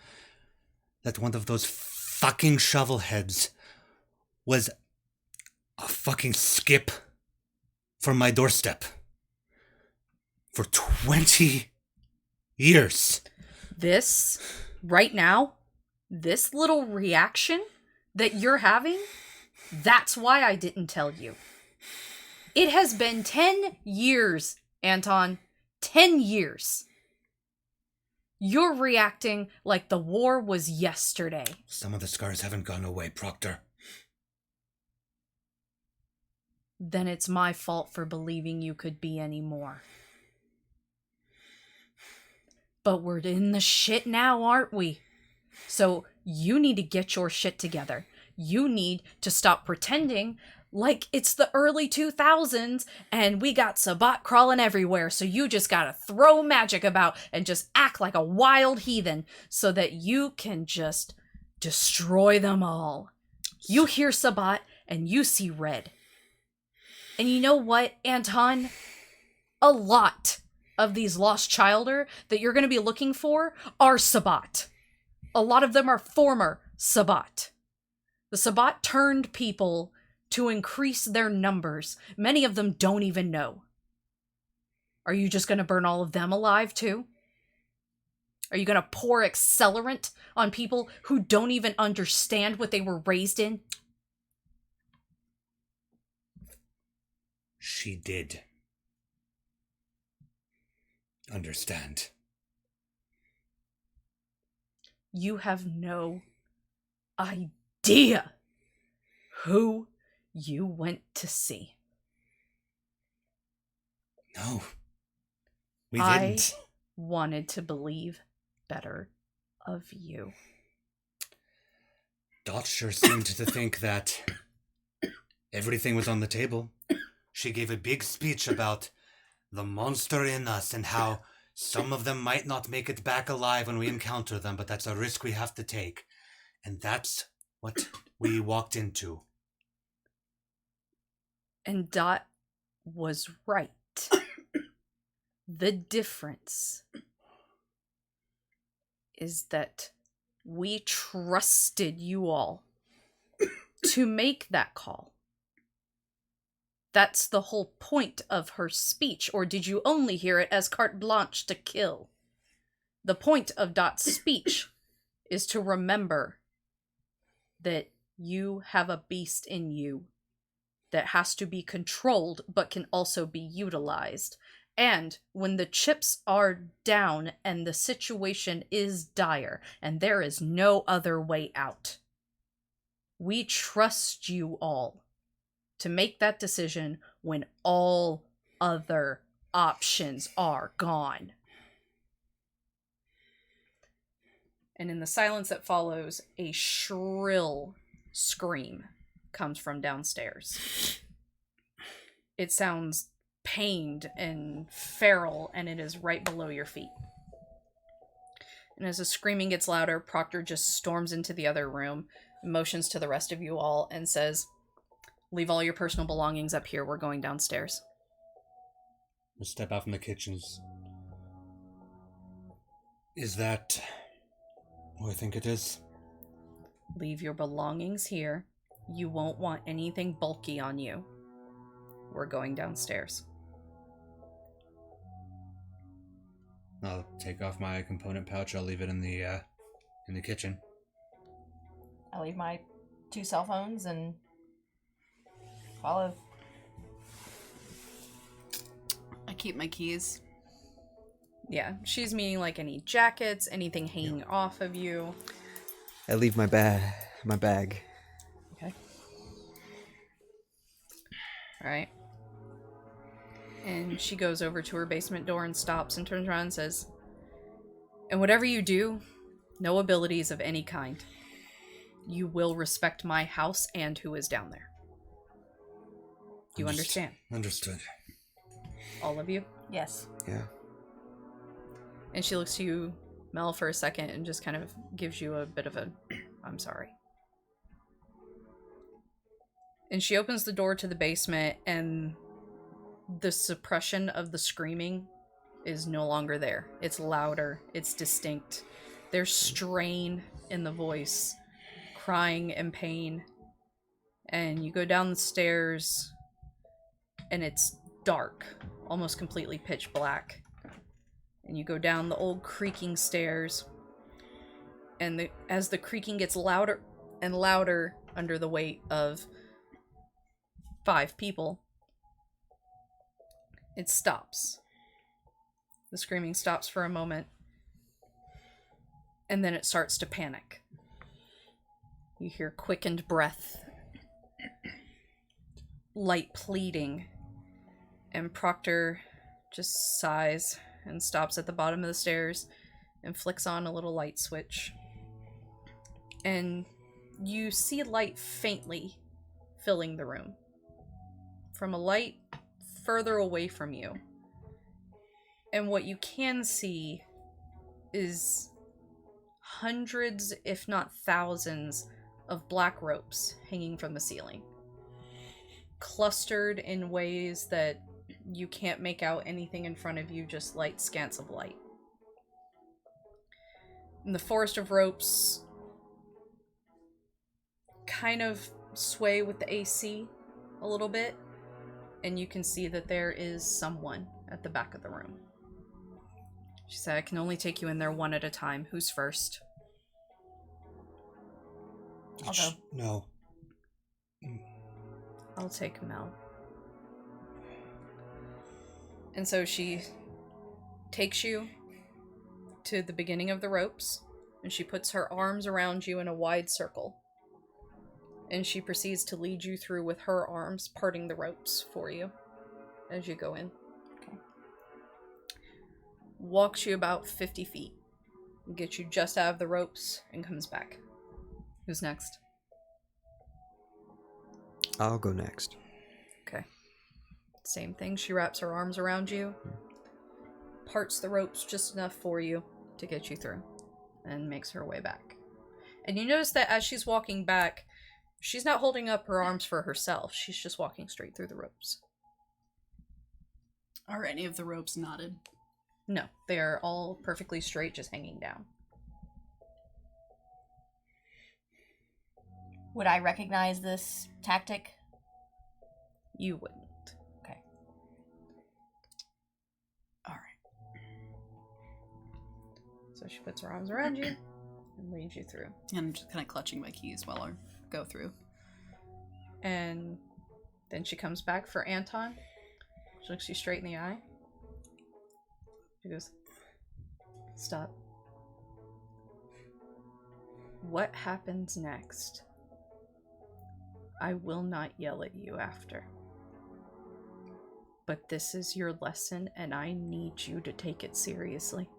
that one of those fucking shovelheads was a fucking skip from my doorstep. For 20 years. This, right now, this little reaction that you're having, that's why I didn't tell you. It has been 10 years, Anton. 10 years. You're reacting like the war was yesterday. Some of the scars haven't gone away, Proctor. Then it's my fault for believing you could be any more. But we're in the shit now, aren't we? So you need to get your shit together. You need to stop pretending like it's the early 2000s and we got Sabbat crawling everywhere, so you just gotta throw magic about and just act like a wild heathen so that you can just destroy them all. You hear Sabbat and you see red. And you know what, Anton? A lot of these lost childer that you're going to be looking for are Sabbat. A lot of them are former Sabbat. The Sabbat turned people to increase their numbers. Many of them don't even know. Are you just going to burn all of them alive too? Are you going to pour accelerant on people who don't even understand what they were raised in? She did understand. You have no idea who you went to see. No, we didn't. I wanted to believe better of you. Dot sure seemed to think that everything was on the table. She gave a big speech about the monster in us and how some of them might not make it back alive when we encounter them, but that's a risk we have to take. And that's what we walked into. And Dot was right. The difference is that we trusted you all to make that call. That's the whole point of her speech, or did you only hear it as carte blanche to kill? The point of Dot's speech is to remember that you have a beast in you that has to be controlled but can also be utilized. And when the chips are down and the situation is dire and there is no other way out, we trust you all to make that decision when all other options are gone. And in the silence that follows, a shrill scream comes from downstairs. It sounds pained and feral, and it is right below your feet. And as the screaming gets louder, Proctor just storms into the other room, motions to the rest of you all, and says, "Leave all your personal belongings up here. We're going downstairs." We'll step out from the kitchens. Is that who I think it is? Leave your belongings here. You won't want anything bulky on you. We're going downstairs. I'll take off my component pouch. I'll leave it in the kitchen. I leave my 2 cell phones and follow. I keep my keys. Yeah, she's meaning like any jackets, anything hanging off of you. I leave my bag. Okay. Alright. And she goes over to her basement door and stops and turns around and says, "And whatever you do, no abilities of any kind. You will respect my house and who is down there. Do you understand?" Understood. All of you? Yes. Yeah. And she looks to you, Mel, for a second and just kind of gives you a bit of a, "I'm sorry." And she opens the door to the basement, and the suppression of the screaming is no longer there. It's louder. It's distinct. There's strain in the voice, crying and pain. And you go down the stairs, and it's dark, almost completely pitch black. And you go down the old creaking stairs, and as the creaking gets louder and louder under the weight of 5 people, it stops. The screaming stops for a moment, and then it starts to panic. You hear quickened breath, light pleading, and Proctor just sighs and stops at the bottom of the stairs and flicks on a little light switch. And you see light faintly filling the room from a light further away from you. And what you can see is hundreds, if not thousands, of black ropes hanging from the ceiling, clustered in ways that you can't make out anything in front of you, just light scants of light. And the forest of ropes kind of sway with the AC a little bit, and you can see that there is someone at the back of the room. She said, "I can only take you in there one at a time. Who's first?" I'll go. No. I'll take Mel. And so she takes you to the beginning of the ropes, and she puts her arms around you in a wide circle. And she proceeds to lead you through with her arms, parting the ropes for you as you go in. Okay. Walks you about 50 feet, gets you just out of the ropes, and comes back. Who's next? I'll go next. Okay. Same thing. She wraps her arms around you, parts the ropes just enough for you to get you through, and makes her way back. And you notice that as she's walking back, she's not holding up her arms for herself. She's just walking straight through the ropes. Are any of the ropes knotted? No, they are all perfectly straight, just hanging down. Would I recognize this tactic? You wouldn't. Okay. All right. So she puts her arms around you and leads you through. And I'm just kind of clutching my keys while I go through. And then she comes back for Anton. She looks you straight in the eye. She goes, "Stop. What happens next? I will not yell at you after. But this is your lesson, and I need you to take it seriously."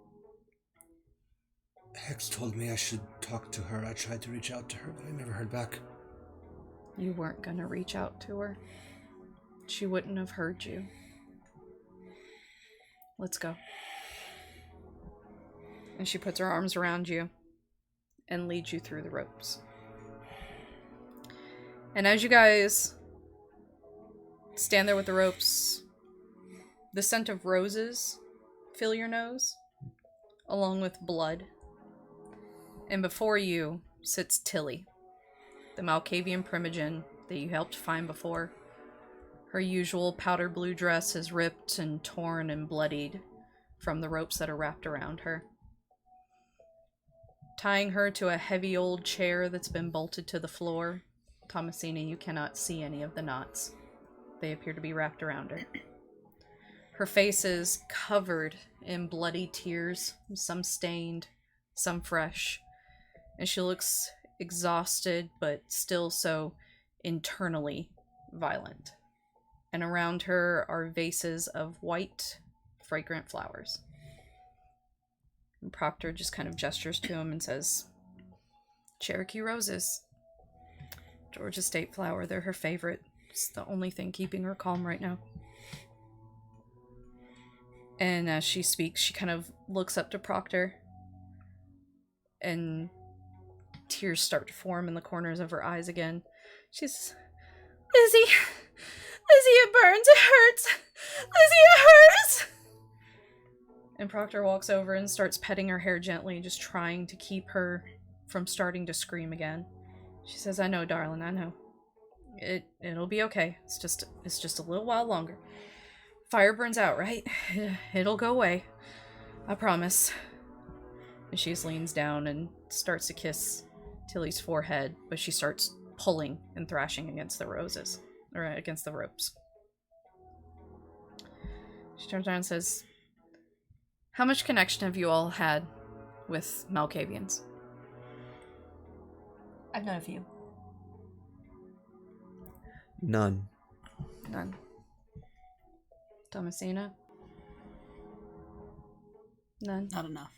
Hex told me I should talk to her. I tried to reach out to her, but I never heard back. You weren't gonna reach out to her. She wouldn't have heard you. Let's go. And she puts her arms around you and leads you through the ropes. And as you guys stand there with the ropes, the scent of roses fill your nose, along with blood. And before you sits Tilly, the Malkavian Primogen that you helped find before. Her usual powder blue dress is ripped and torn and bloodied from the ropes that are wrapped around her. Tying her to a heavy old chair that's been bolted to the floor, Thomasina, you cannot see any of the knots. They appear to be wrapped around her. Her face is covered in bloody tears, some stained, some fresh. And she looks exhausted, but still so internally violent. And around her are vases of white, fragrant flowers. And Proctor just kind of gestures to him and says, Cherokee roses. Georgia state flower, they're her favorite. It's the only thing keeping her calm right now. And as she speaks, she kind of looks up to Proctor, and tears start to form in the corners of her eyes again. She says, Lizzie, it burns, it hurts. Lizzie, it hurts. And Proctor walks over and starts petting her hair gently, just trying to keep her from starting to scream again. She says, I know, darling, I know. It'll be okay. It's just a little while longer. Fire burns out, right? It'll go away. I promise. And she leans down and starts to kiss Tilly's forehead, but she starts pulling and thrashing against the roses, or against the ropes. She turns around and says, how much connection have you all had with Malkavians? I've known a few. None. None. Thomasina? None. Not enough.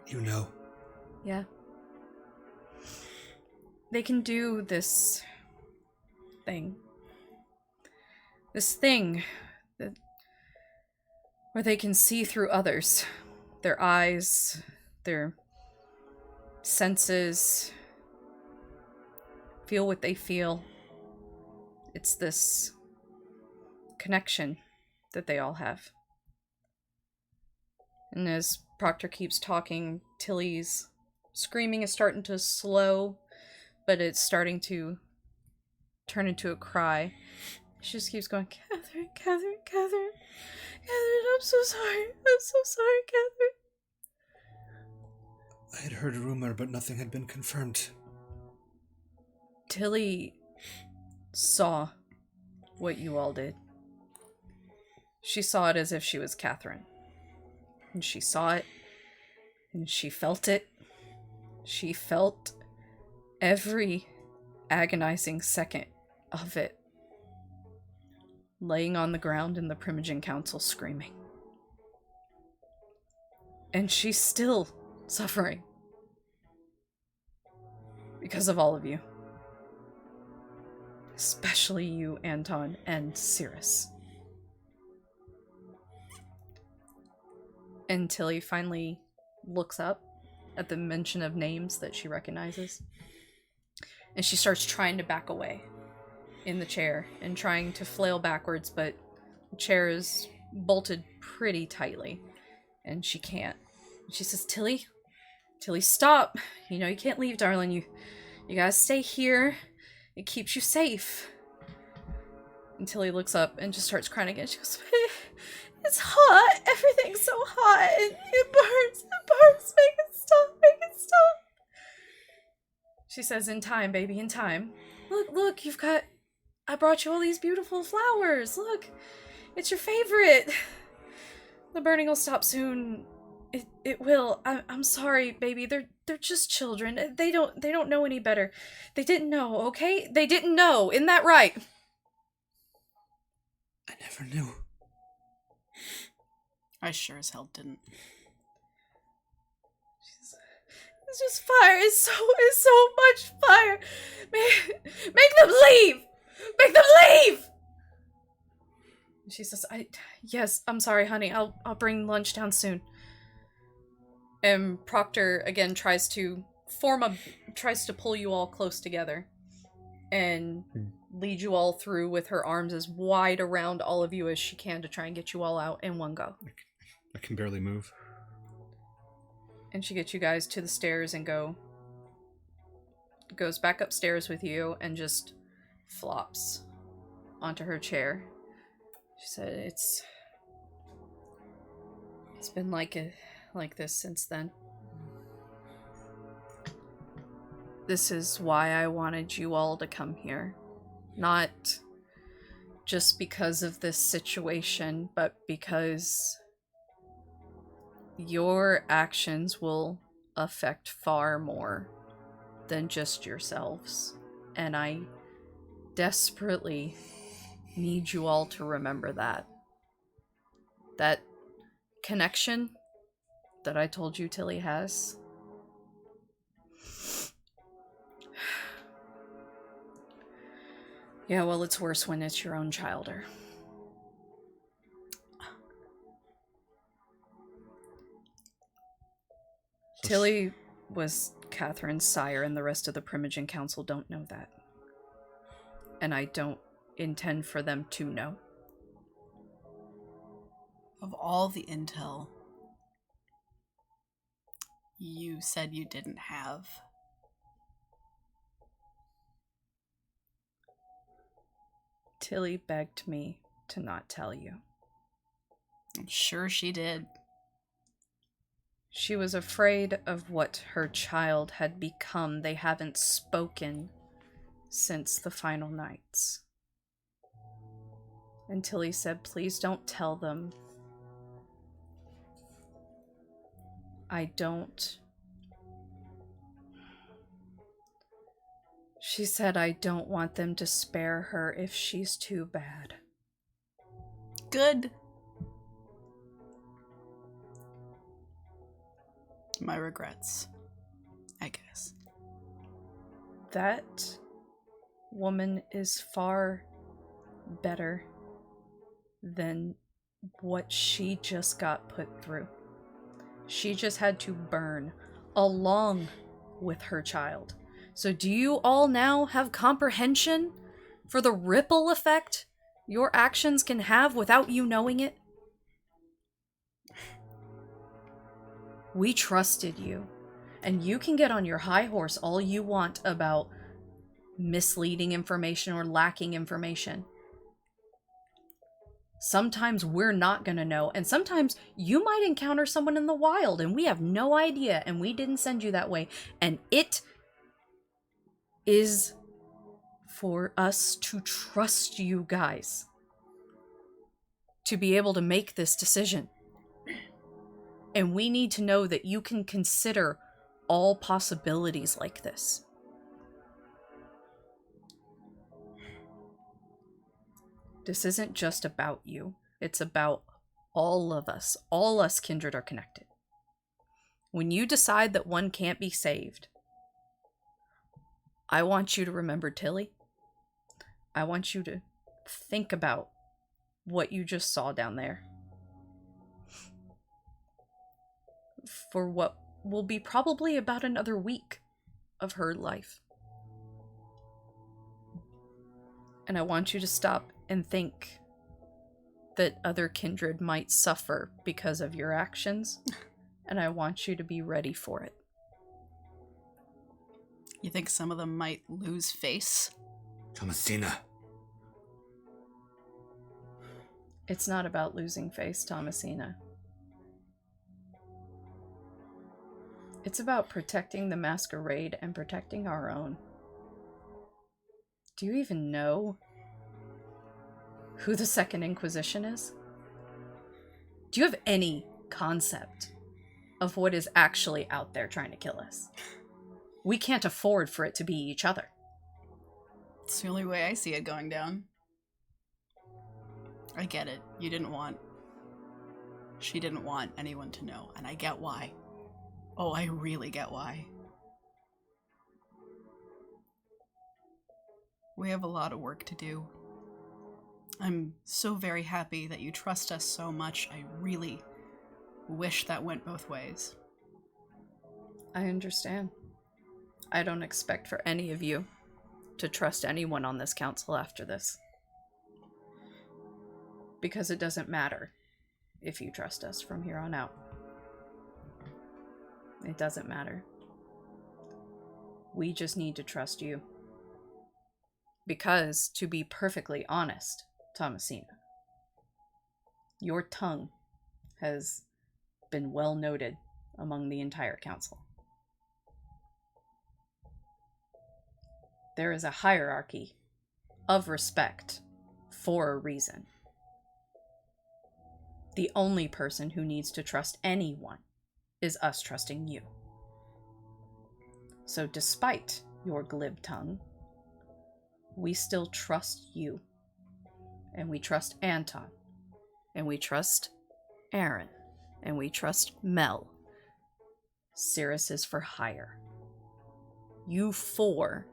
You know. Yeah. They can do this thing. This thing that where they can see through others. Their eyes, their senses, feel what they feel. It's this connection that they all have. And as Proctor keeps talking, Tilly's screaming is starting to slow, but it's starting to turn into a cry. She just keeps going, Kathrine, Kathrine, Kathrine, Kathrine, I'm so sorry. I'm so sorry, Kathrine. I had heard a rumor, but nothing had been confirmed. Tilly saw what you all did. She saw it as if she was Kathrine. And she saw it, and she felt it. She felt every agonizing second of it. Laying on the ground in the Primogen Council screaming. And she's still suffering. Because of all of you. Especially you, Anton, and Cyrus. And Tilly finally looks up at the mention of names that she recognizes. And she starts trying to back away in the chair and trying to flail backwards, but the chair is bolted pretty tightly. And she can't. She says, Tilly, stop. You know you can't leave, darling. You gotta stay here. It keeps you safe. And Tilly looks up and just starts crying again. She goes, it's hot. Everything's so hot. It burns. Make it stop. She says, in time, baby, in time. Look, I brought you all these beautiful flowers. Look, it's your favorite. The burning will stop soon. It will. I'm sorry, baby. They're just children. They don't know any better. They didn't know, okay? They didn't know. Isn't that right? I never knew. I sure as hell didn't. It's just fire. It's so much fire. Make them leave. Make them leave. She says, yes, I'm sorry, honey. I'll bring lunch down soon. And Proctor again tries to pull you all close together and lead you all through with her arms as wide around all of you as she can to try and get you all out in one go. I can barely move. And she gets you guys to the stairs and goes back upstairs with you and just flops onto her chair. She said, it's been like this since then. This is why I wanted you all to come here. Not just because of this situation, but because your actions will affect far more than just yourselves. And I desperately need you all to remember that. That connection that I told you Tilly has. Yeah, well, it's worse when it's your own childer. Tilly was Katharine's sire, and the rest of the Primogen Council don't know that. And I don't intend for them to know. Of all the intel you said you didn't have, Tilly begged me to not tell you. I'm sure she did. She was afraid of what her child had become. They haven't spoken since the final nights. And Tilly said, please don't tell them. I don't. She said, I don't want them to spare her if she's too bad. Good. My regrets, I guess. That woman is far better than what she just got put through. She just had to burn along with her child. So do you all now have comprehension for the ripple effect your actions can have without you knowing it? We trusted you, and you can get on your high horse all you want about misleading information or lacking information. Sometimes we're not going to know, and sometimes you might encounter someone in the wild and we have no idea, and we didn't send you that way, and it is for us to trust you guys to be able to make this decision. And we need to know that you can consider all possibilities like this. This isn't just about you. It's about all of us. All us kindred are connected. When you decide that one can't be saved, I want you to remember Tilly. I want you to think about what you just saw down there. For what will be probably about another week of her life. And I want you to stop and think that other kindred might suffer because of your actions, and I want you to be ready for it. You think some of them might lose face? Thomasina. It's not about losing face, Thomasina. It's about protecting the Masquerade and protecting our own. Do you even know who the Second Inquisition is? Do you have any concept of what is actually out there trying to kill us? We can't afford for it to be each other. It's the only way I see it going down. I get it. She didn't want anyone to know, and I get why. Oh, I really get why. We have a lot of work to do. I'm so very happy that you trust us so much. I really wish that went both ways. I understand. I don't expect for any of you to trust anyone on this council after this. Because it doesn't matter if you trust us from here on out. It doesn't matter. We just need to trust you. Because, to be perfectly honest, Thomasina, your tongue has been well noted among the entire council. There is a hierarchy of respect for a reason. The only person who needs to trust anyone is us trusting you. So despite your glib tongue, we still trust you. And we trust Anton. And we trust Aaron. And we trust Mel. Cyrus is for hire. You 4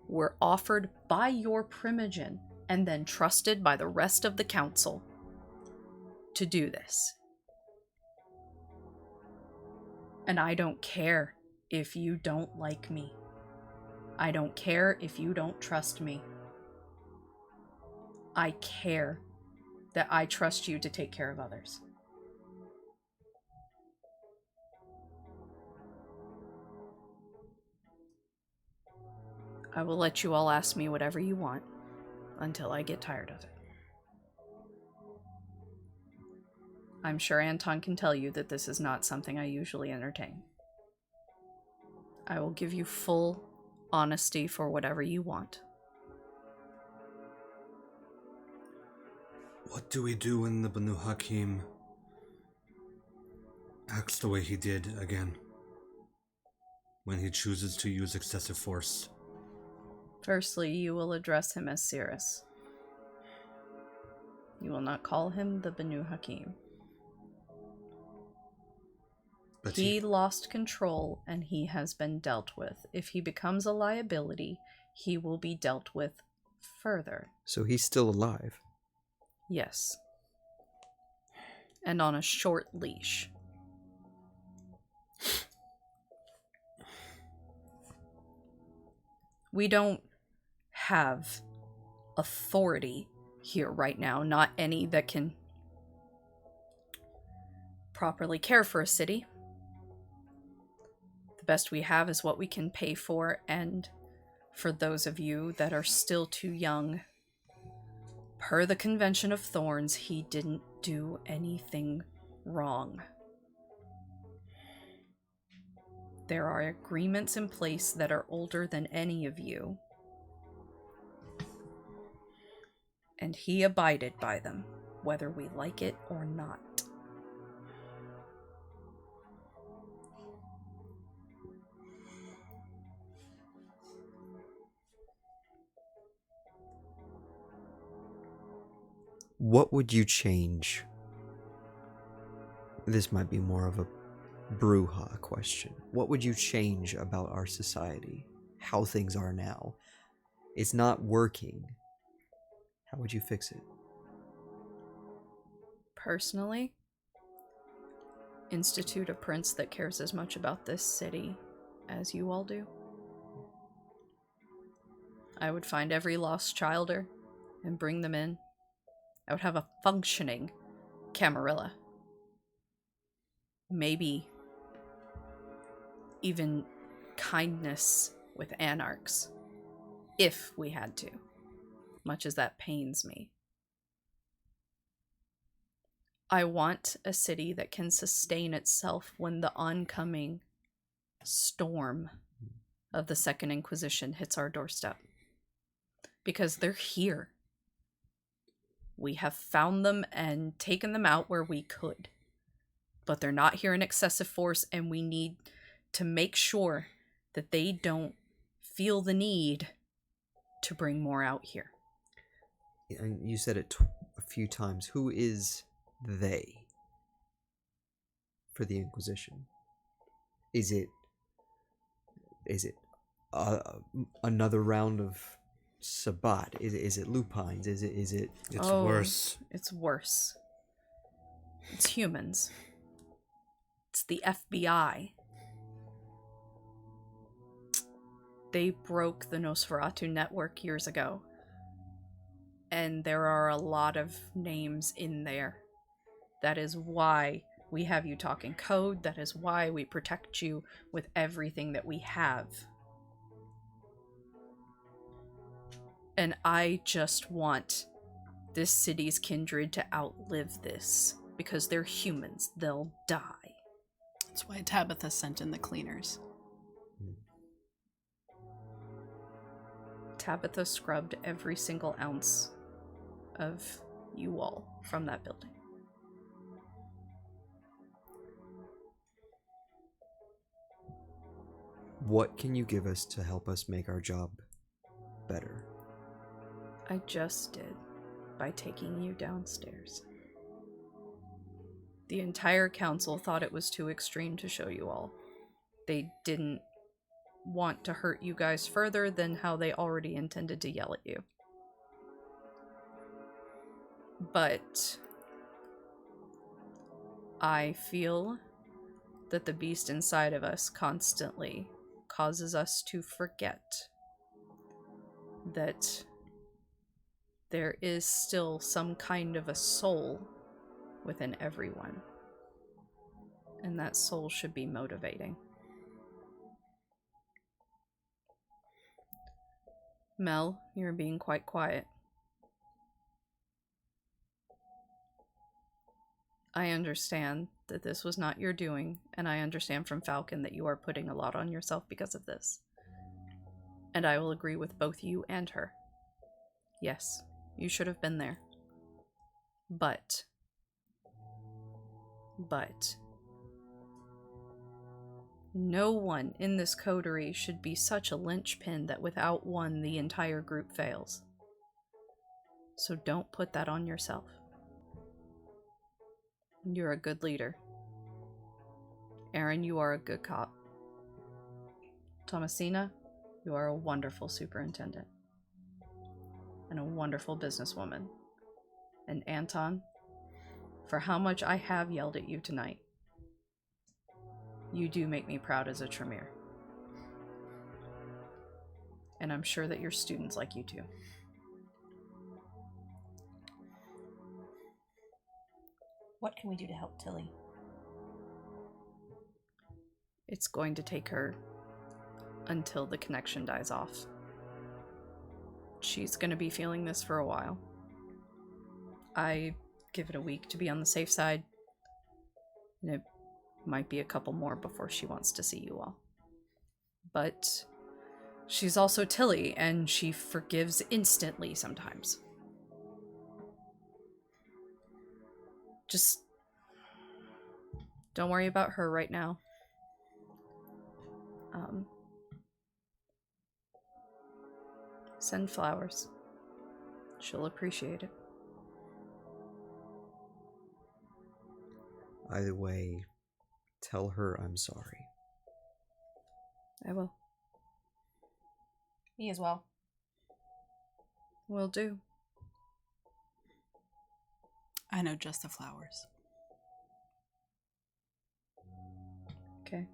were offered by your Primogen and then trusted by the rest of the council to do this. And I don't care if you don't like me. I don't care if you don't trust me. I care that I trust you to take care of others. I will let you all ask me whatever you want until I get tired of it. I'm sure Anton can tell you that this is not something I usually entertain. I will give you full honesty for whatever you want. What do we do when the Banu Haqim acts the way he did again? When he chooses to use excessive force? Firstly, you will address him as Cyrus. You will not call him the Banu Haqim. But he lost control and he has been dealt with. If he becomes a liability, he will be dealt with further. So he's still alive? Yes. And on a short leash. We don't have authority here right now, not any that can properly care for a city. The best we have is what we can pay for, and for those of you that are still too young, per the Convention of Thorns, he didn't do anything wrong. There are agreements in place that are older than any of you, and he abided by them, whether we like it or not. What would you change? This might be more of a Brujah question. What would you change about our society? How things are now? It's not working. How would you fix it? Personally, institute a prince that cares as much about this city as you all do. I would find every lost childer and bring them in. I would have a functioning Camarilla. Maybe even kindness with anarchs, if we had to, much as that pains me. I want a city that can sustain itself when the oncoming storm of the Second Inquisition hits our doorstep. Because they're here. We have found them and taken them out where we could. But they're not here in excessive force, and we need to make sure that they don't feel the need to bring more out here. And you said it a few times. Who is they for the Inquisition? Is it another round of Sabbat? Is it lupines? Is it? It's worse. It's worse. It's humans. It's the FBI. They broke the Nosferatu network years ago. And there are a lot of names in there. That is why we have you talk in code. That is why we protect you with everything that we have. And I just want this city's kindred to outlive this. Because they're humans. They'll die. That's why Tabitha sent in the cleaners. Tabitha scrubbed every single ounce of you all from that building. What can you give us to help us make our job better? I just did by taking you downstairs. The entire council thought it was too extreme to show you all. They didn't want to hurt you guys further than how they already intended to yell at you. But I feel that the beast inside of us constantly causes us to forget that there is still some kind of a soul within everyone. And that soul should be motivating. Mel, you're being quite quiet. I understand that this was not your doing, and I understand from Falcon that you are putting a lot on yourself because of this. And I will agree with both you and her. Yes, you should have been there. But, no one in this coterie should be such a linchpin that without one, the entire group fails. So don't put that on yourself. You're a good leader. Aaron, you are a good cop. Thomasina, you are a wonderful superintendent. And a wonderful businesswoman. And Anton, for how much I have yelled at you tonight, you do make me proud as a Tremere. And I'm sure that your students like you too. What can we do to help Tilly? It's going to take her until the connection dies off. She's going to be feeling this for a while. I give it a week to be on the safe side. And it might be a couple more before she wants to see you all. But she's also Tilly, and she forgives instantly sometimes. Just don't worry about her right now. Send flowers. She'll appreciate it. Either way, tell her I'm sorry. I will. Me as well. Will do. I know just the flowers. Okay.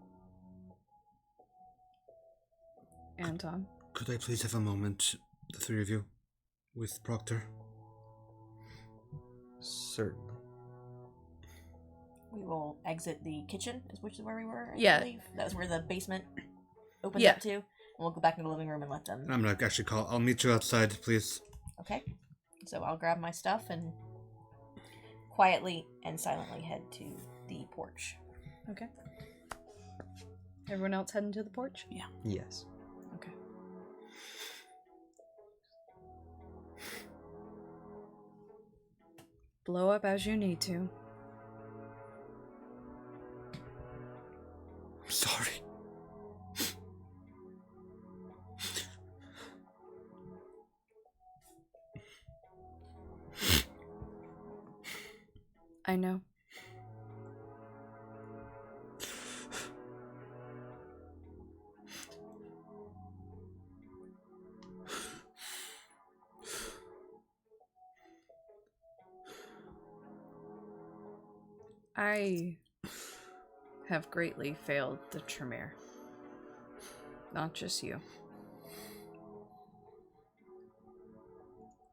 Anton. Could I please have a moment, the three of you, with Proctor? Certainly. We will exit the kitchen, which is where we were, Yeah. I believe. That was where the basement opens Yeah. up to. And we'll go back into the living room and let them... I'm gonna actually call. I'll meet you outside, please. Okay. So I'll grab my stuff and quietly and silently head to the porch. Okay. Everyone else heading to the porch? Yeah. Yes. Okay. Blow up as you need to. I'm sorry. I know. I have greatly failed the Tremere. Not just you.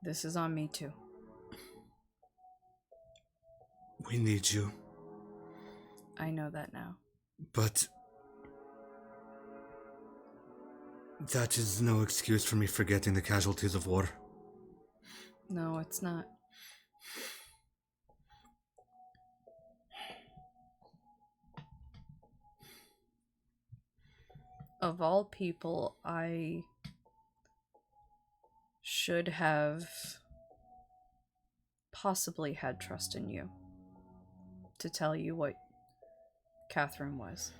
This is on me too. We need you, I know that now. but that is no excuse for me forgetting the casualties of war. No, it's not. Of all people, I should have possibly had trust in you to tell you what Kathrine was.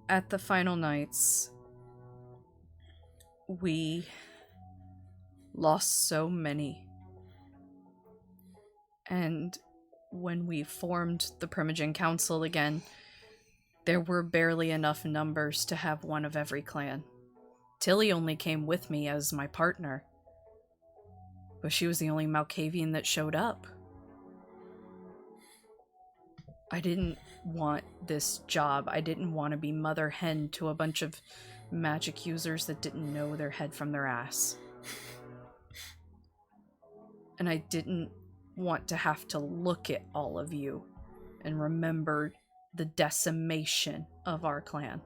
At the final nights, we lost so many. And when we formed the Primogen Council again, there were barely enough numbers to have one of every clan. Tilly only came with me as my partner, but she was the only Malkavian that showed up. I didn't want this job. I didn't want to be mother hen to a bunch of magic users that didn't know their head from their ass. And I didn't want to have to look at all of you and remember the decimation of our clan.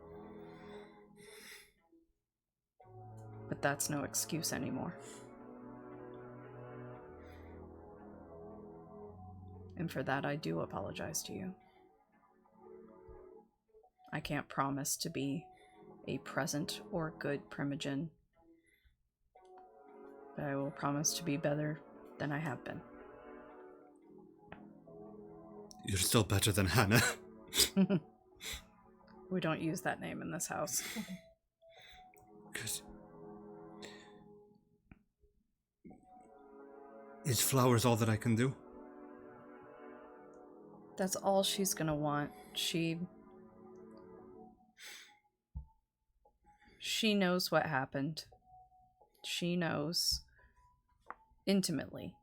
But that's no excuse anymore. And for that, I do apologize to you. I can't promise to be a present or good Primogen, but I will promise to be better than I have been. You're still better than Hannah. We don't use that name in this house. Good. Is flowers all that I can do? That's all she's gonna want. She knows what happened. She knows intimately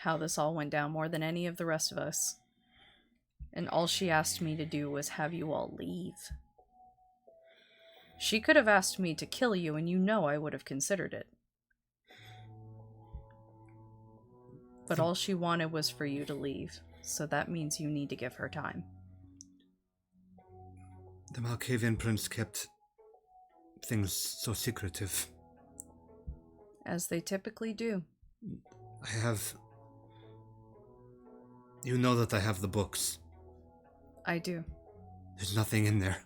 how this all went down more than any of the rest of us. And all she asked me to do was have you all leave. She could have asked me to kill you, and you know I would have considered it. But all she wanted was for you to leave, so that means you need to give her time. The Malkavian prince kept things so secretive. As they typically do. You know that I have the books. I do. There's nothing in there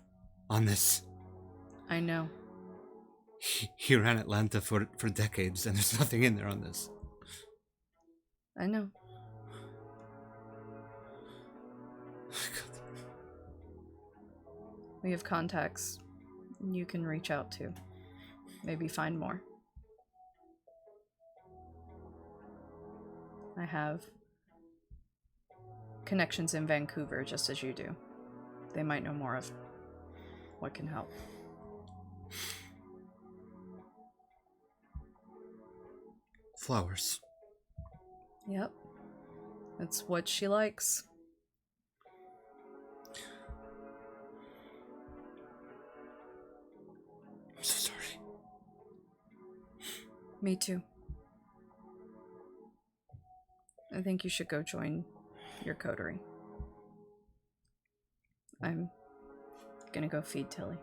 on this. I know. He ran Atlanta for decades, and there's nothing in there on this. I know. God. We have contacts you can reach out to. Maybe find more. I have connections in Vancouver, just as you do. They might know more of what can help. Flowers. Yep. That's what she likes. I'm so sorry. Me too. I think you should go join your coterie. I'm gonna go feed Tilly.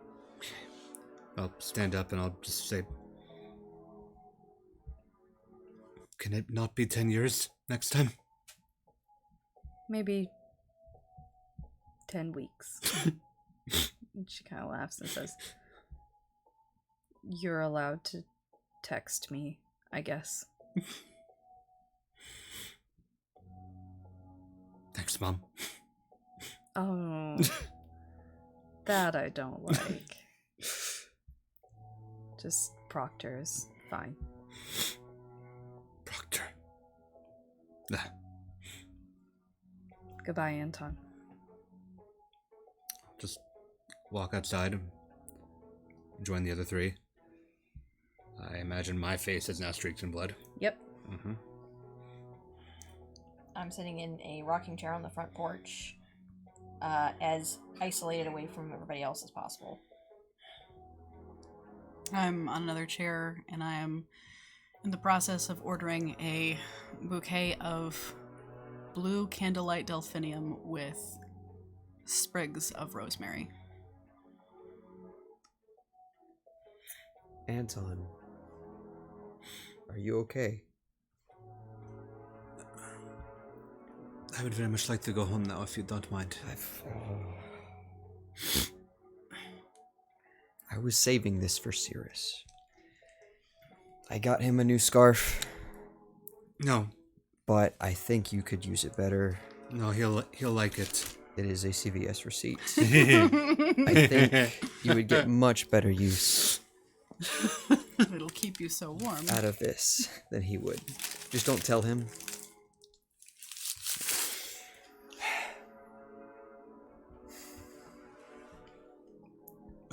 I'll stand up and I'll just say, can it not be 10 years next time? Maybe 10 weeks. And she kind of laughs and says, you're allowed to text me, I guess. Thanks, Mom. Oh, that I don't like. Just Proctor is fine. Proctor. Goodbye, Anton. Just walk outside and join the other three. I imagine my face is now streaked in blood. Yep. Mm-hmm. I'm sitting in a rocking chair on the front porch, as isolated away from everybody else as possible. I'm on another chair, and I am in the process of ordering a bouquet of blue candlelight delphinium with sprigs of rosemary. Anton, are you okay? I would very much like to go home now, if you don't mind. I was saving this for Cyrus. I got him a new scarf, No, but I think you could use it better. no, he'll like it. It is a CVS receipt. I think you would get much better use It'll keep you so warm. out of this than he would. Just don't tell him.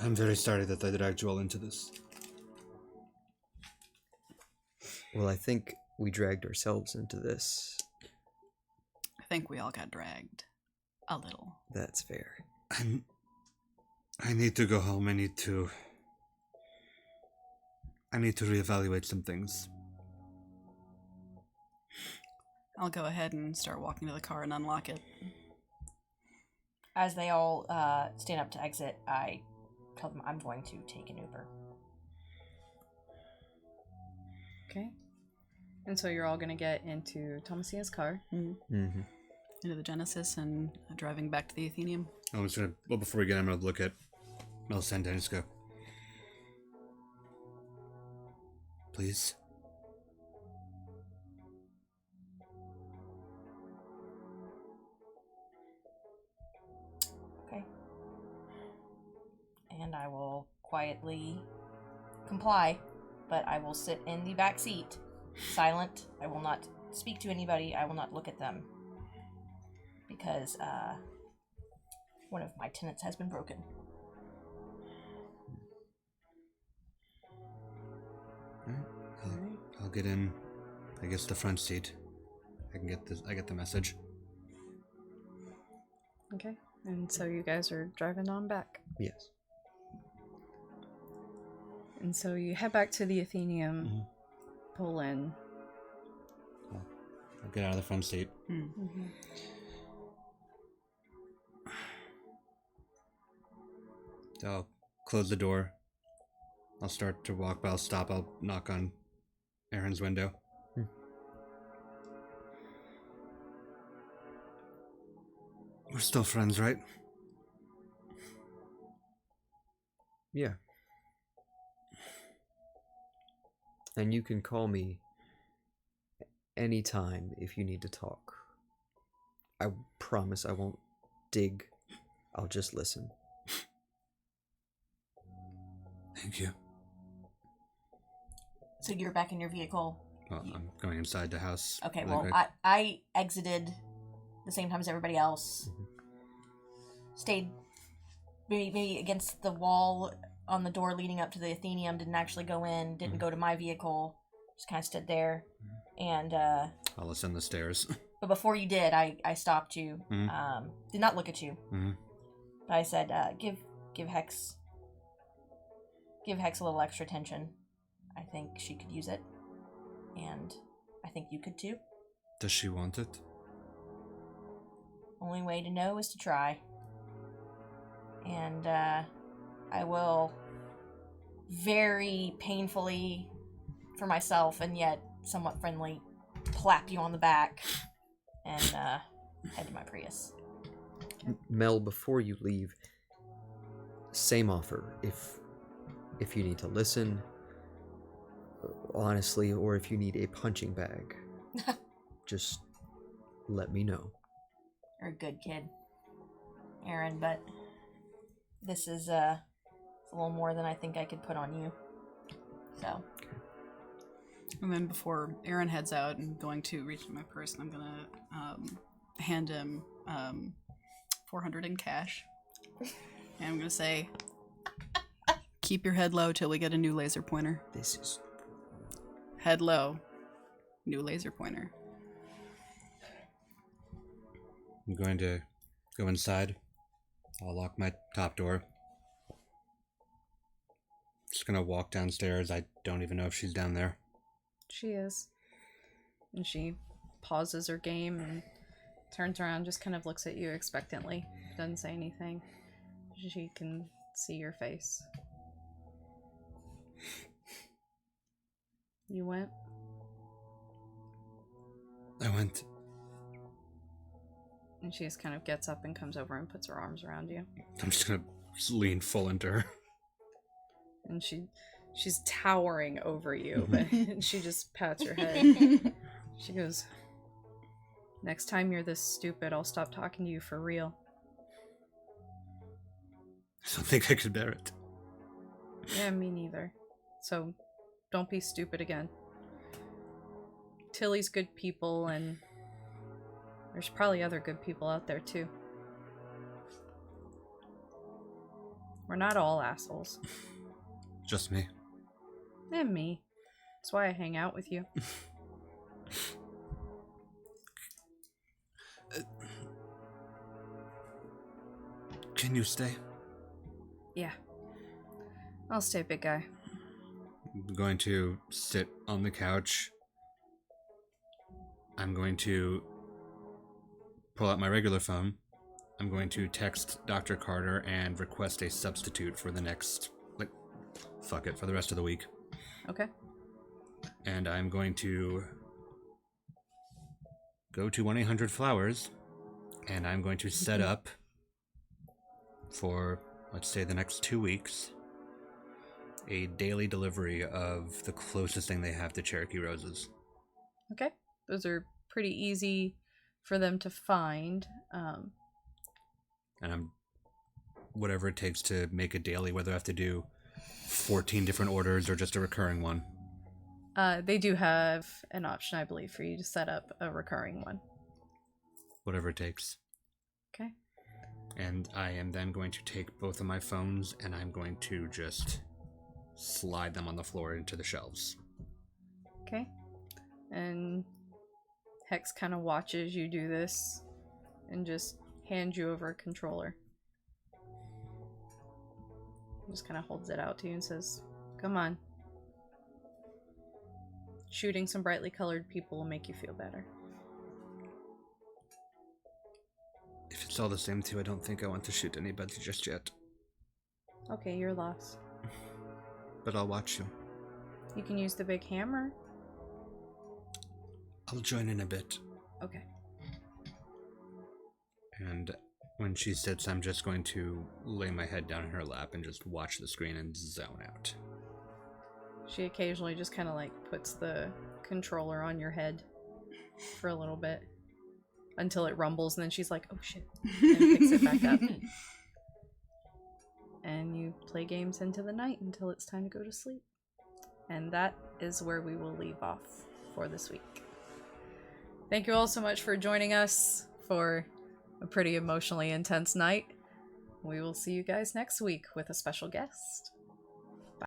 I'm very sorry that I dragged you all into this. Well, I think we dragged ourselves into this. I think we all got dragged. A little. That's fair. I need to go home. I need to reevaluate some things. I'll go ahead and start walking to the car and unlock it. As they all stand up to exit, I tell them I'm going to take an Uber. Okay. And so you're all gonna get into Thomasina's car. Mm-hmm. Into the Genesis and driving back to the Athenium. I'm just gonna. Well, before we get, I'm gonna look at Melisende and just go. Please. Okay. And I will quietly comply, but I will sit in the back seat, silent. I will not speak to anybody. I will not look at them. Because one of my tenants has been broken. I'll get in. I guess the front seat. I get the message. Okay. And so you guys are driving on back. Yes. And so you head back to the Athenium, Mm-hmm. pull in. I'll get out of the front seat. Mm-hmm. I'll close the door. I'll start to walk, but I'll stop. I'll knock on Aaron's window. We're still friends, right? Yeah. And you can call me anytime if you need to talk. I promise I won't dig. I'll just listen. Thank you. So you're back in your vehicle? Well, I'm going inside the house. Okay, really well, quick. I exited the same time as everybody else. Mm-hmm. Stayed maybe against the wall on the door leading up to the Athenium. Didn't actually go in. Didn't go to my vehicle. Just kind of stood there. And, I'll ascend the stairs. but before you did, I stopped you. Mhm. Did not look at you. Mm-hmm. But I said, give Hex a little extra attention. I think she could use it. And I think you could too. Does she want it? Only way to know is to try. And I will very painfully for myself and yet somewhat friendly clap you on the back and head to my Prius. Mel, before you leave, same offer. If you need to listen, honestly, or if you need a punching bag, just let me know. You're a good kid, Aaron, but this is a little more than I think I could put on you. So. And then before Aaron heads out and going to reach in my purse, I'm gonna hand him 400 in cash. And I'm gonna say, keep your head low till we get a new laser pointer. This is... Head low. New laser pointer. I'm going to go inside. I'll lock my top door. Just gonna walk downstairs. I don't even know if she's down there. She is. And she pauses her game and turns around, just kind of looks at you expectantly. Doesn't say anything. She can see your face. You went? I went. And she just kind of gets up and comes over and puts her arms around you. I'm just gonna lean full into her. And she She's towering over you, but she just pats your head. She goes, "Next time you're this stupid, I'll stop talking to you for real." I don't think I could bear it. Yeah, me neither. So, don't be stupid again. Tilly's good people, and there's probably other good people out there, too. We're not all assholes. Just me. And me. That's why I hang out with you. Can you stay? Yeah. I'll stay, big guy. I'm going to sit on the couch. I'm going to pull out my regular phone. I'm going to text Dr. Carter and request a substitute for the next, for the rest of the week. Okay. And I'm going to go to 1-800-Flowers, and I'm going to set up for, let's say, the next 2 weeks, a daily delivery of the closest thing they have to Cherokee Roses. Okay. Those are pretty easy for them to find. And I'm whatever it takes to make a daily, whether I have to do 14 different orders or just a recurring one. They do have an option, I believe, for you to set up a recurring one. Whatever it takes. Okay. And I am then going to take both of my phones and I'm going to just slide them on the floor into the shelves. Okay. And Hex kind of watches you do this and just hands you over a controller. Just kind of holds it out to you and says, "Come on. Shooting some brightly colored people will make you feel better." If it's all the same to you, I don't think I want to shoot anybody just yet. Okay, your loss. But I'll watch you. You can use the big hammer. I'll join in a bit. Okay. And when she sits, I'm just going to lay my head down in her lap and just watch the screen and zone out. She occasionally just kind of puts the controller on your head for a little bit until it rumbles, and then she's like, "Oh shit," and picks it back up. And you play games into the night until it's time to go to sleep. And that is where we will leave off for this week. Thank you all so much for joining us for a pretty emotionally intense night. We will see you guys next week with a special guest.